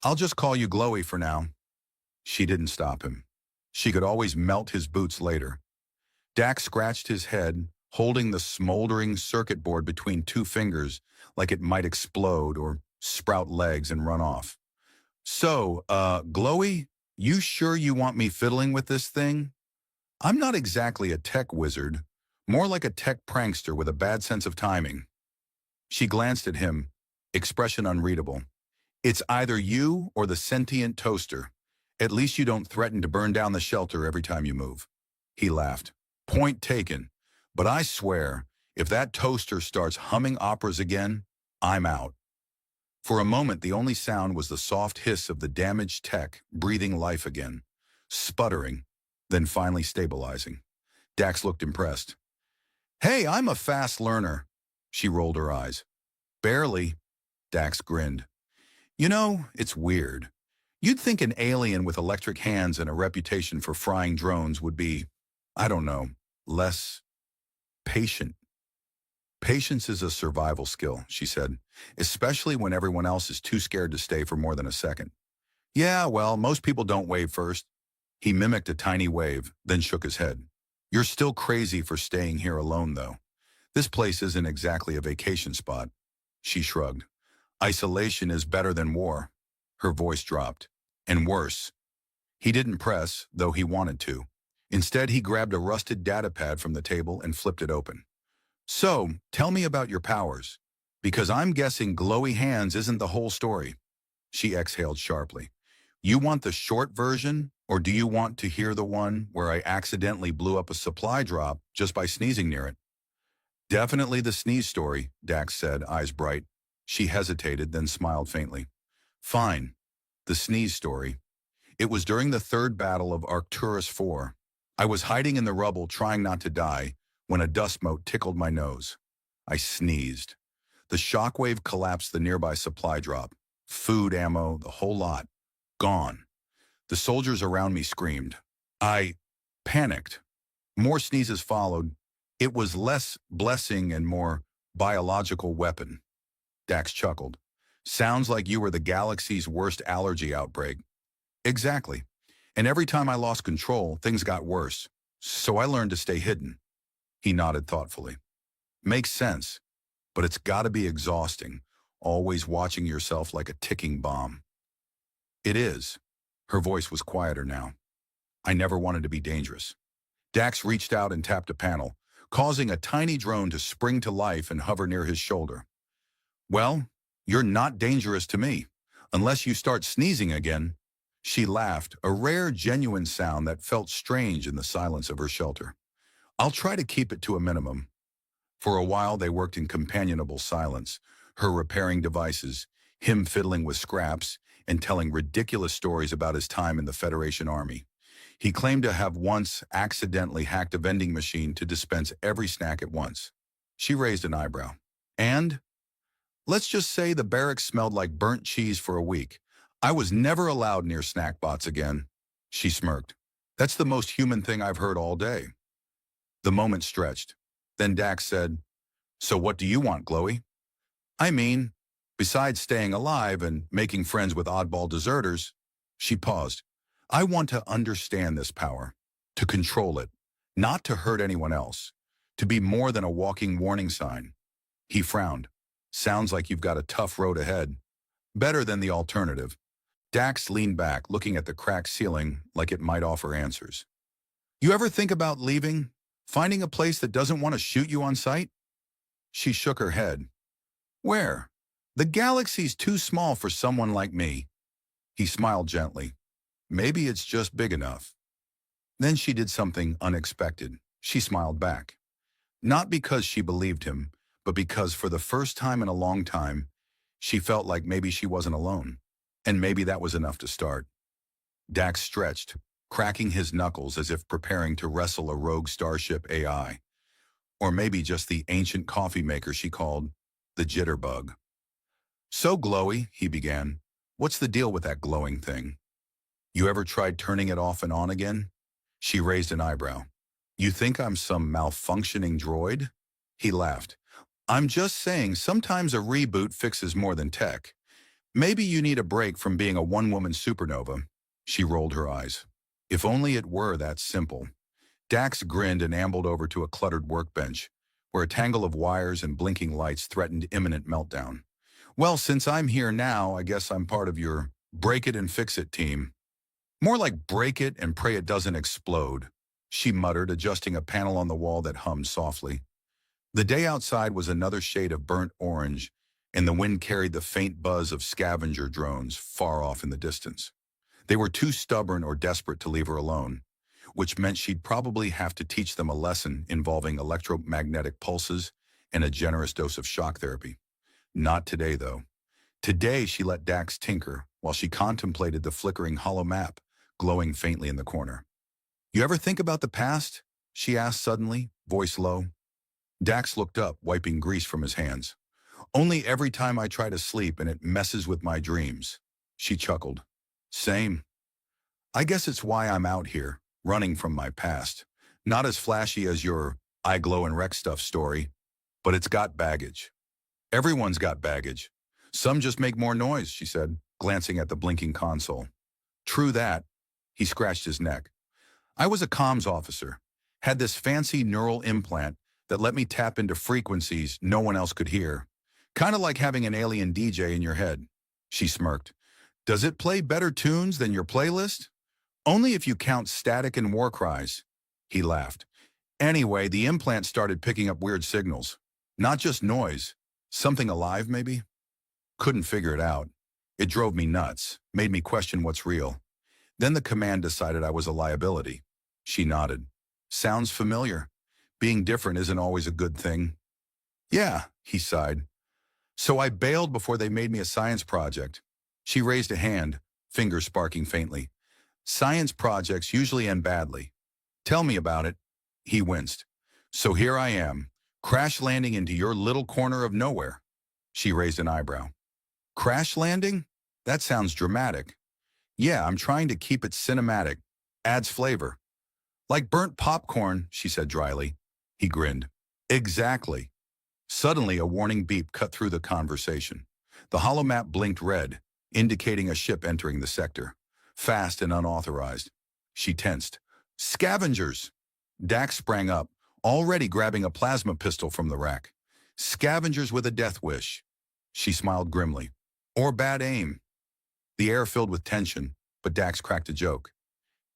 I'll just call you Glowy for now. She didn't stop him. She could always melt his boots later. Dax scratched his head, holding the smoldering circuit board between two fingers like it might explode or sprout legs and run off. So, Glowy, you sure you want me fiddling with this thing? I'm not exactly a tech wizard, more like a tech prankster with a bad sense of timing. She glanced at him, expression unreadable. It's either you or the sentient toaster. At least you don't threaten to burn down the shelter every time you move. He laughed. Point taken. But I swear, if that toaster starts humming operas again, I'm out. For a moment, the only sound was the soft hiss of the damaged tech breathing life again, sputtering, then finally stabilizing. Dax looked impressed. Hey, I'm a fast learner. She rolled her eyes. Barely. Dax grinned. You know, it's weird. You'd think an alien with electric hands and a reputation for frying drones would be, I don't know, less patient. Patience is a survival skill, she said, especially when everyone else is too scared to stay for more than a second. Yeah, well, most people don't wave first. He mimicked a tiny wave, then shook his head. You're still crazy for staying here alone, though. This place isn't exactly a vacation spot. She shrugged. Isolation is better than war. Her voice dropped. And worse. He didn't press, though he wanted to. Instead, he grabbed a rusted data pad from the table and flipped it open. So, tell me about your powers. Because I'm guessing glowy hands isn't the whole story. She exhaled sharply. You want the short version, or do you want to hear the one where I accidentally blew up a supply drop just by sneezing near it? Definitely the sneeze story, Dax said, eyes bright. She hesitated, then smiled faintly. Fine. The sneeze story. It was during the third battle of Arcturus IV. I was hiding in the rubble trying not to die when a dust mote tickled my nose. I sneezed. The shockwave collapsed the nearby supply drop. Food, ammo, the whole lot. Gone. The soldiers around me screamed. I panicked. More sneezes followed. It was less blessing and more biological weapon. Dax chuckled. Sounds like you were the galaxy's worst allergy outbreak. Exactly. And every time I lost control, things got worse. So I learned to stay hidden. He nodded thoughtfully. Makes sense. But it's gotta be exhausting, always watching yourself like a ticking bomb. It is. Her voice was quieter now. I never wanted to be dangerous. Dax reached out and tapped a panel, causing a tiny drone to spring to life and hover near his shoulder. Well, you're not dangerous to me, unless you start sneezing again. She laughed, a rare, genuine sound that felt strange in the silence of her shelter. I'll try to keep it to a minimum. For a while, they worked in companionable silence, her repairing devices, him fiddling with scraps, and telling ridiculous stories about his time in the Federation Army. He claimed to have once accidentally hacked a vending machine to dispense every snack at once. She raised an eyebrow. And? Let's just say the barracks smelled like burnt cheese for a week. I was never allowed near snack bots again. She smirked. That's the most human thing I've heard all day. The moment stretched. Then Dax said, So what do you want, Glowy? I mean, besides staying alive and making friends with oddball deserters, she paused. I want to understand this power, to control it, not to hurt anyone else, to be more than a walking warning sign. He frowned. Sounds like you've got a tough road ahead. Better than the alternative. Dax leaned back, looking at the cracked ceiling like it might offer answers. You ever think about leaving? Finding a place that doesn't want to shoot you on sight? She shook her head. Where? The galaxy's too small for someone like me. He smiled gently. Maybe it's just big enough. Then she did something unexpected. She smiled back. Not because she believed him, but because for the first time in a long time, she felt like maybe she wasn't alone. And maybe that was enough to start. Dax stretched, cracking his knuckles as if preparing to wrestle a rogue starship AI. Or maybe just the ancient coffee maker she called the jitterbug. So glowy, he began. What's the deal with that glowing thing? You ever tried turning it off and on again? She raised an eyebrow. You think I'm some malfunctioning droid? He laughed. I'm just saying sometimes a reboot fixes more than tech. Maybe you need a break from being a one-woman supernova. She rolled her eyes. If only it were that simple. Dax grinned and ambled over to a cluttered workbench, where a tangle of wires and blinking lights threatened imminent meltdown. Well, since I'm here now, I guess I'm part of your break it and fix it team. More like break it and pray it doesn't explode, she muttered, adjusting a panel on the wall that hummed softly. The day outside was another shade of burnt orange, and the wind carried the faint buzz of scavenger drones far off in the distance. They were too stubborn or desperate to leave her alone, which meant she'd probably have to teach them a lesson involving electromagnetic pulses and a generous dose of shock therapy. Not today, though. Today, she let Dax tinker while she contemplated the flickering hollow map glowing faintly in the corner. You ever think about the past? She asked suddenly, voice low. Dax looked up, wiping grease from his hands. Only every time I try to sleep and it messes with my dreams. She chuckled. Same. I guess it's why I'm out here, running from my past. Not as flashy as your I glow and wreck stuff story, but it's got baggage. Everyone's got baggage. Some just make more noise, she said, glancing at the blinking console. True that. He scratched his neck. I was a comms officer, had this fancy neural implant that let me tap into frequencies no one else could hear. Kind of like having an alien DJ in your head. She smirked. Does it play better tunes than your playlist? Only if you count static and war cries. He laughed. Anyway, the implant started picking up weird signals. Not just noise. Something alive, maybe? Couldn't figure it out. It drove me nuts, made me question what's real. Then the command decided I was a liability. She nodded. Sounds familiar. Being different isn't always a good thing. Yeah, he sighed. So I bailed before they made me a science project. She raised a hand, fingers sparking faintly. Science projects usually end badly. Tell me about it. He winced. So here I am, crash landing into your little corner of nowhere. She raised an eyebrow. Crash landing? That sounds dramatic. Yeah, I'm trying to keep it cinematic. Adds flavor. Like burnt popcorn, she said dryly. He grinned. Exactly. Suddenly, a warning beep cut through the conversation. The holomap blinked red, indicating a ship entering the sector. Fast and unauthorized. She tensed. Scavengers! Dax sprang up, already grabbing a plasma pistol from the rack. Scavengers with a death wish. She smiled grimly. Or bad aim. The air filled with tension, but Dax cracked a joke.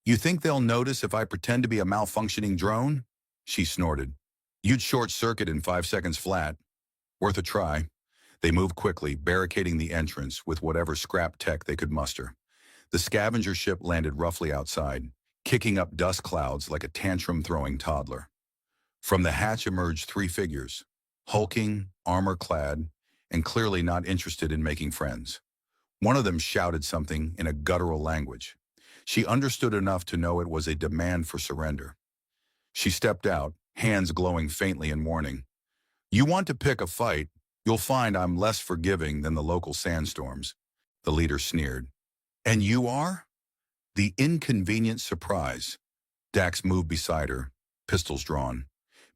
You think they'll notice if I pretend to be a malfunctioning drone? She snorted. You'd short circuit in 5 seconds flat. Worth a try. They moved quickly, barricading the entrance with whatever scrap tech they could muster. The scavenger ship landed roughly outside, kicking up dust clouds like a tantrum-throwing toddler. From the hatch emerged 3 figures, hulking, armor-clad, and clearly not interested in making friends. One of them shouted something in a guttural language. She understood enough to know it was a demand for surrender. She stepped out, hands glowing faintly in warning. You want to pick a fight, you'll find I'm less forgiving than the local sandstorms. The leader sneered. And you are? The inconvenient surprise. Dax moved beside her, pistols drawn.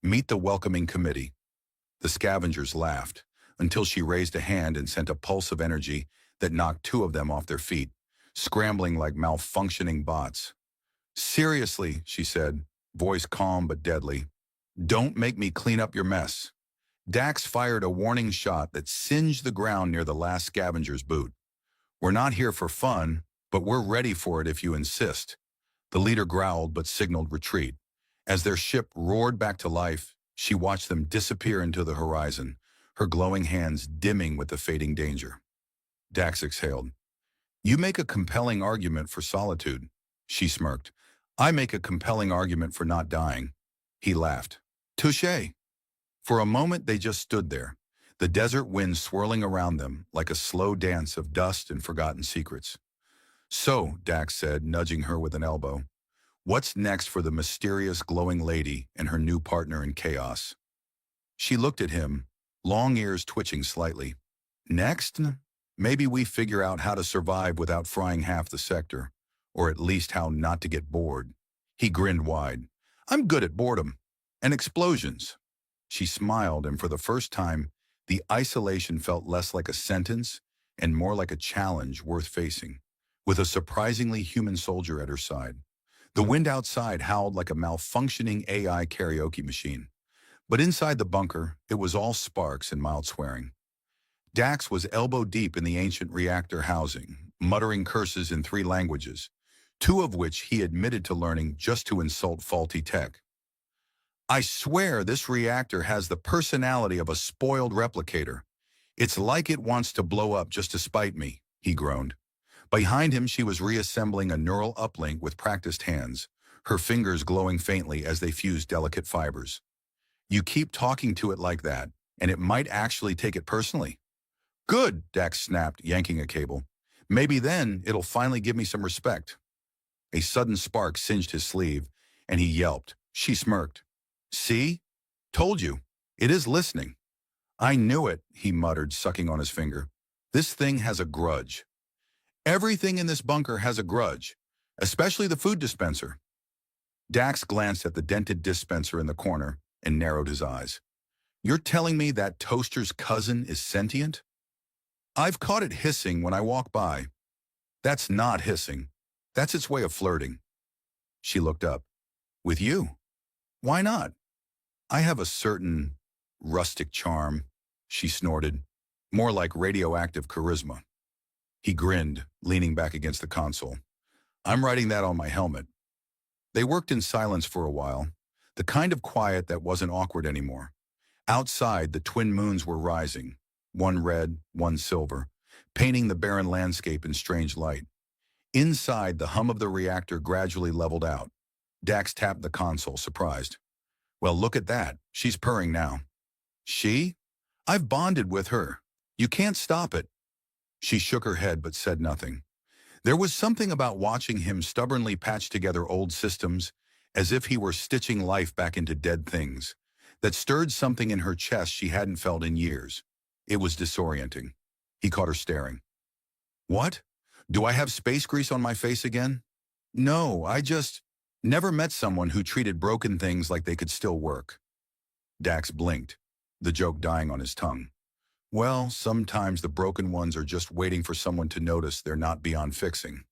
Meet the welcoming committee. The scavengers laughed, until she raised a hand and sent a pulse of energy that knocked 2 of them off their feet, scrambling like malfunctioning bots. Seriously, she said, voice calm but deadly. Don't make me clean up your mess. Dax fired a warning shot that singed the ground near the last scavenger's boot. We're not here for fun, but we're ready for it if you insist. The leader growled but signaled retreat. As their ship roared back to life, she watched them disappear into the horizon, her glowing hands dimming with the fading danger. Dax exhaled. You make a compelling argument for solitude, she smirked. I make a compelling argument for not dying. He laughed. Touché. For a moment they just stood there, the desert wind swirling around them like a slow dance of dust and forgotten secrets. So, Dax said, nudging her with an elbow, what's next for the mysterious glowing lady and her new partner in chaos? She looked at him, long ears twitching slightly. Next? Maybe we figure out how to survive without frying half the sector, or at least how not to get bored. He grinned wide. I'm good at boredom. And explosions. She smiled, and for the first time, the isolation felt less like a sentence and more like a challenge worth facing, with a surprisingly human soldier at her side. The wind outside howled like a malfunctioning AI karaoke machine. But inside the bunker, it was all sparks and mild swearing. Dax was elbow-deep in the ancient reactor housing, muttering curses in 3 languages, 2 of which he admitted to learning just to insult faulty tech. I swear this reactor has the personality of a spoiled replicator. It's like it wants to blow up just to spite me, he groaned. Behind him, she was reassembling a neural uplink with practiced hands, her fingers glowing faintly as they fused delicate fibers. You keep talking to it like that, and it might actually take it personally. Good, Dax snapped, yanking a cable. Maybe then it'll finally give me some respect. A sudden spark singed his sleeve, and he yelped. She smirked. See? Told you. It is listening. I knew it, he muttered, sucking on his finger. This thing has a grudge. Everything in this bunker has a grudge, especially the food dispenser. Dax glanced at the dented dispenser in the corner and narrowed his eyes. You're telling me that toaster's cousin is sentient? I've caught it hissing when I walk by. That's not hissing. That's its way of flirting. She looked up. With you? Why not? I have a certain rustic charm, she snorted, more like radioactive charisma. He grinned, leaning back against the console. I'm writing that on my helmet. They worked in silence for a while, the kind of quiet that wasn't awkward anymore. Outside, the twin moons were rising, one red, one silver, painting the barren landscape in strange light. Inside, the hum of the reactor gradually leveled out. Dax tapped the console, surprised. Well, look at that. She's purring now. She? I've bonded with her. You can't stop it. She shook her head but said nothing. There was something about watching him stubbornly patch together old systems, as if he were stitching life back into dead things, that stirred something in her chest she hadn't felt in years. It was disorienting. He caught her staring. What? Do I have space grease on my face again? No, I just never met someone who treated broken things like they could still work. Dax blinked, the joke dying on his tongue. Well, sometimes the broken ones are just waiting for someone to notice they're not beyond fixing.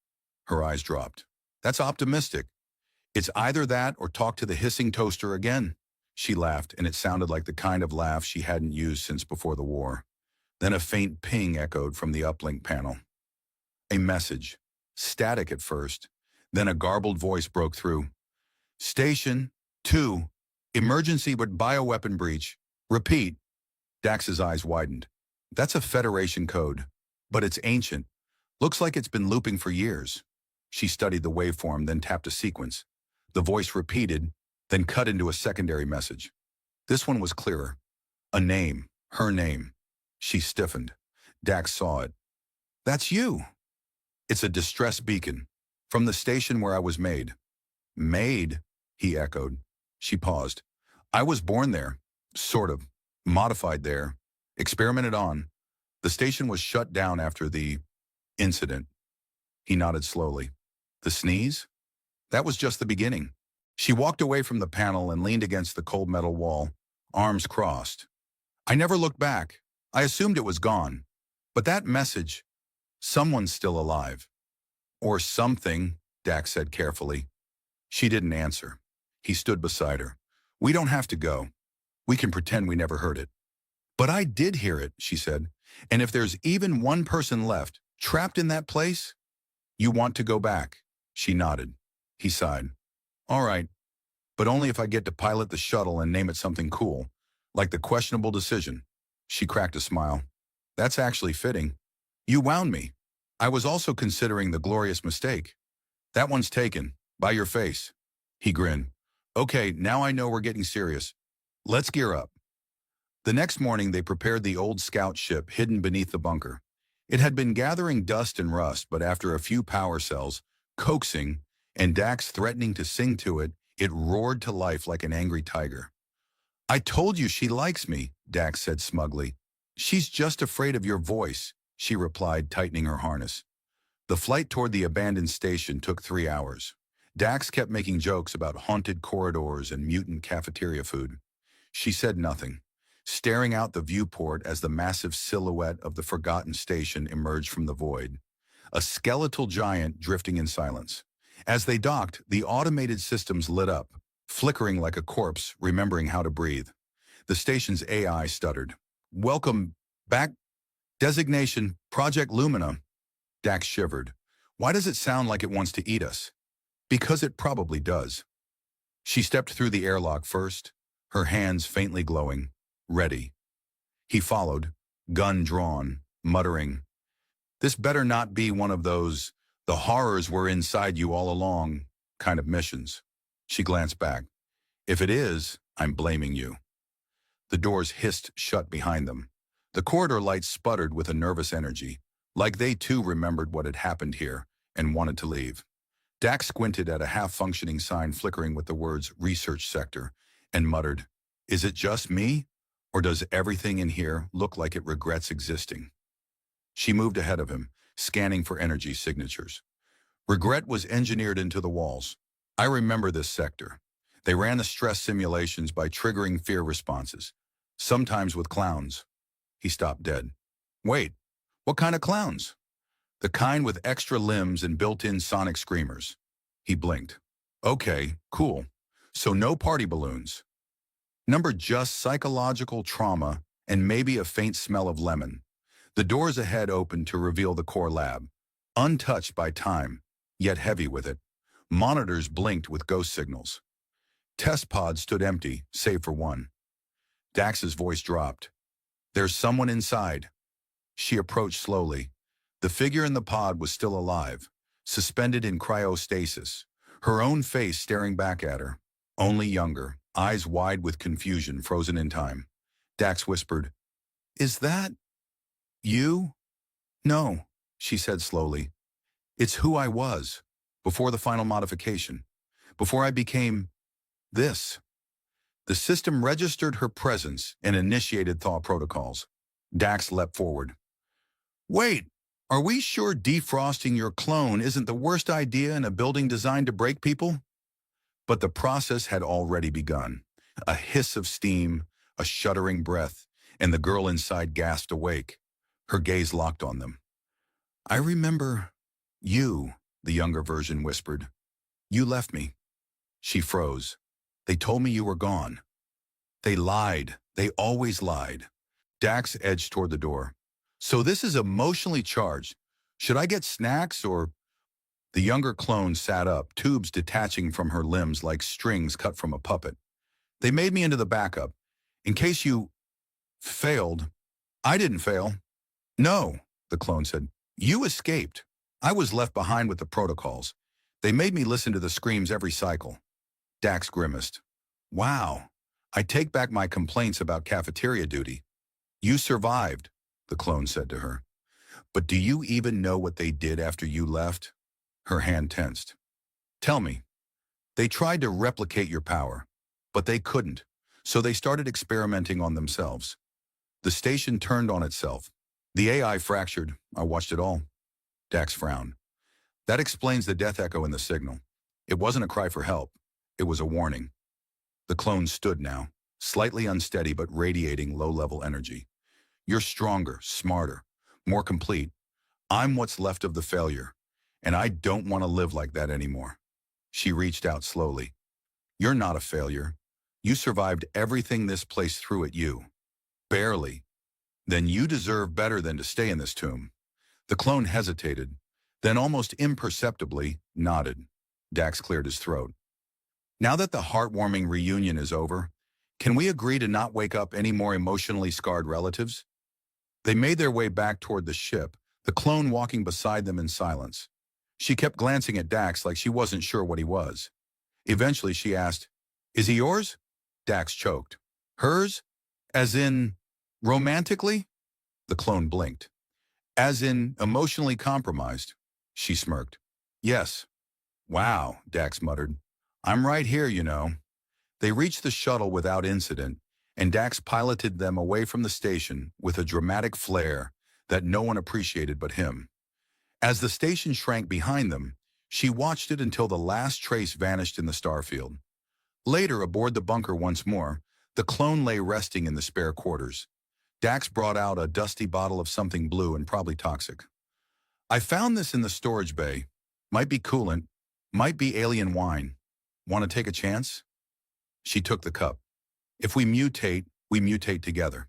Her eyes dropped. That's optimistic. It's either that or talk to the hissing toaster again. She laughed, and it sounded like the kind of laugh she hadn't used since before the war. Then a faint ping echoed from the uplink panel. A message, static at first, then a garbled voice broke through. Station 2, emergency with bioweapon breach. Repeat. Dax's eyes widened. That's a Federation code, but it's ancient. Looks like it's been looping for years. She studied the waveform, then tapped a sequence. The voice repeated, then cut into a secondary message. This one was clearer. A name, her name. She stiffened. Dax saw it. That's you. It's a distress beacon, from the station where I was made. Made, he echoed. She paused. I was born there, sort of, modified there, experimented on. The station was shut down after the incident. He nodded slowly. The sneeze? That was just the beginning. She walked away from the panel and leaned against the cold metal wall, arms crossed. I never looked back. I assumed it was gone. But that message, someone's still alive. Or something, Dax said carefully. She didn't answer. He stood beside her. We don't have to go. We can pretend we never heard it. But I did hear it, she said. And if there's even one person left, trapped in that place, you want to go back. She nodded. He sighed. All right, but only if I get to pilot the shuttle and name it something cool, like the questionable decision. She cracked a smile. That's actually fitting. You wound me. I was also considering the glorious mistake. That one's taken, by your face. He grinned. Okay, now I know we're getting serious. Let's gear up. The next morning, they prepared the old scout ship hidden beneath the bunker. It had been gathering dust and rust, but after a few power cells, coaxing, and Dax threatening to sing to it, it roared to life like an angry tiger. I told you she likes me, Dax said smugly. She's just afraid of your voice, she replied, tightening her harness. The flight toward the abandoned station took 3 hours. Dax kept making jokes about haunted corridors and mutant cafeteria food. She said nothing, staring out the viewport as the massive silhouette of the forgotten station emerged from the void, a skeletal giant drifting in silence. As they docked, the automated systems lit up, flickering like a corpse remembering how to breathe. The station's AI stuttered. "Welcome back. Designation, Project Lumina." Dax shivered. "Why does it sound like it wants to eat us?" "Because it probably does." She stepped through the airlock first, her hands faintly glowing, ready. He followed, gun drawn, muttering, "This better not be one of those, the horrors were inside you all along, kind of missions." She glanced back. "If it is, I'm blaming you." The doors hissed shut behind them. The corridor lights sputtered with a nervous energy, like they too remembered what had happened here and wanted to leave. Dax squinted at a half-functioning sign flickering with the words "Research Sector" and muttered, "Is it just me, or does everything in here look like it regrets existing?" She moved ahead of him, scanning for energy signatures. Regret was engineered into the walls. "I remember this sector. They ran the stress simulations by triggering fear responses, sometimes with clowns." He stopped dead. "Wait, what kind of clowns?" "The kind with extra limbs and built-in sonic screamers." He blinked. "Okay, cool. So no party balloons. Number just psychological trauma and maybe a faint smell of lemon." The doors ahead opened to reveal the core lab, untouched by time, yet heavy with it. Monitors blinked with ghost signals. Test pods stood empty, save for one. Dax's voice dropped. "There's someone inside." She approached slowly. The figure in the pod was still alive, suspended in cryostasis, her own face staring back at her, only younger, eyes wide with confusion frozen in time. Dax whispered, "Is that you?" "No," she said slowly. "It's who I was, before the final modification, before I became this." The system registered her presence and initiated thaw protocols. Dax leapt forward. "Wait, are we sure defrosting your clone isn't the worst idea in a building designed to break people?" But the process had already begun. A hiss of steam, a shuddering breath, and the girl inside gasped awake. Her gaze locked on them. "I remember you," the younger version whispered. "You left me." She froze. "They told me you were gone." "They lied. They always lied." Dax edged toward the door. "So this is emotionally charged. Should I get snacks or—" The younger clone sat up, tubes detaching from her limbs like strings cut from a puppet. "They made me into the backup. In case you failed." "I didn't fail." "No," the clone said. "You escaped. I was left behind with the protocols. They made me listen to the screams every cycle." Dax grimaced. "Wow. I take back my complaints about cafeteria duty." "You survived," the clone said to her. "But do you even know what they did after you left?" Her hand tensed. "Tell me." "They tried to replicate your power, but they couldn't, so they started experimenting on themselves. The station turned on itself. The AI fractured. I watched it all." Dax frowned. "That explains the death echo in the signal. It wasn't a cry for help. It was a warning." The clone stood now, slightly unsteady but radiating low-level energy. "You're stronger, smarter, more complete. I'm what's left of the failure, and I don't want to live like that anymore." She reached out slowly. "You're not a failure. You survived everything this place threw at you. Barely. Then you deserve better than to stay in this tomb." The clone hesitated, then almost imperceptibly nodded. Dax cleared his throat. "Now that the heartwarming reunion is over, can we agree to not wake up any more emotionally scarred relatives?" They made their way back toward the ship, the clone walking beside them in silence. She kept glancing at Dax like she wasn't sure what he was. Eventually she asked, "Is he yours?" Dax choked. "Hers? As in, romantically?" The clone blinked. "As in, emotionally compromised." She smirked. "Yes." "Wow," Dax muttered. "I'm right here, you know." They reached the shuttle without incident, and Dax piloted them away from the station with a dramatic flair, that no one appreciated but him. As the station shrank behind them, she watched it until the last trace vanished in the starfield. Later, aboard the bunker once more, the clone lay resting in the spare quarters. Dax brought out a dusty bottle of something blue and probably toxic. I found this in the storage bay. Might be coolant, might be alien wine. Want to take a chance? She took the cup. If we mutate together.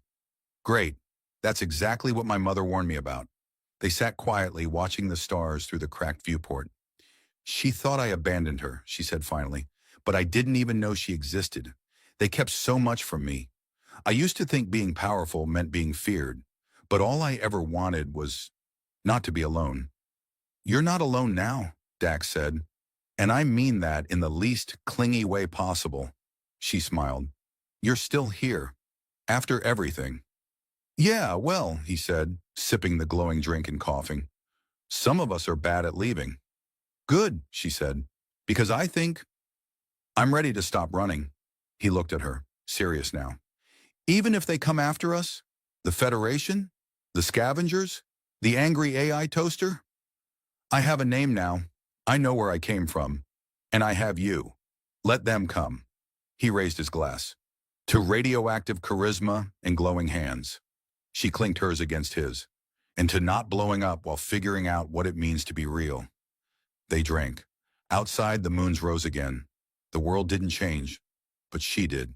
Great. That's exactly what my mother warned me about. They sat quietly, watching the stars through the cracked viewport. She thought I abandoned her, she said finally, but I didn't even know she existed. They kept so much from me. I used to think being powerful meant being feared, but all I ever wanted was not to be alone. You're not alone now, Dax said, and I mean that in the least clingy way possible. She smiled. You're still here, after everything. Yeah, well, he said, sipping the glowing drink and coughing. Some of us are bad at leaving. Good, she said, because I think I'm ready to stop running. He looked at her, serious now. Even if they come after us? The Federation? The scavengers? The angry AI toaster? I have a name now. I know where I came from. And I have you. Let them come. He raised his glass. To radioactive charisma and glowing hands. She clinked hers against his. And to not blowing up while figuring out what it means to be real. They drank. Outside, the moons rose again. The world didn't change, but she did.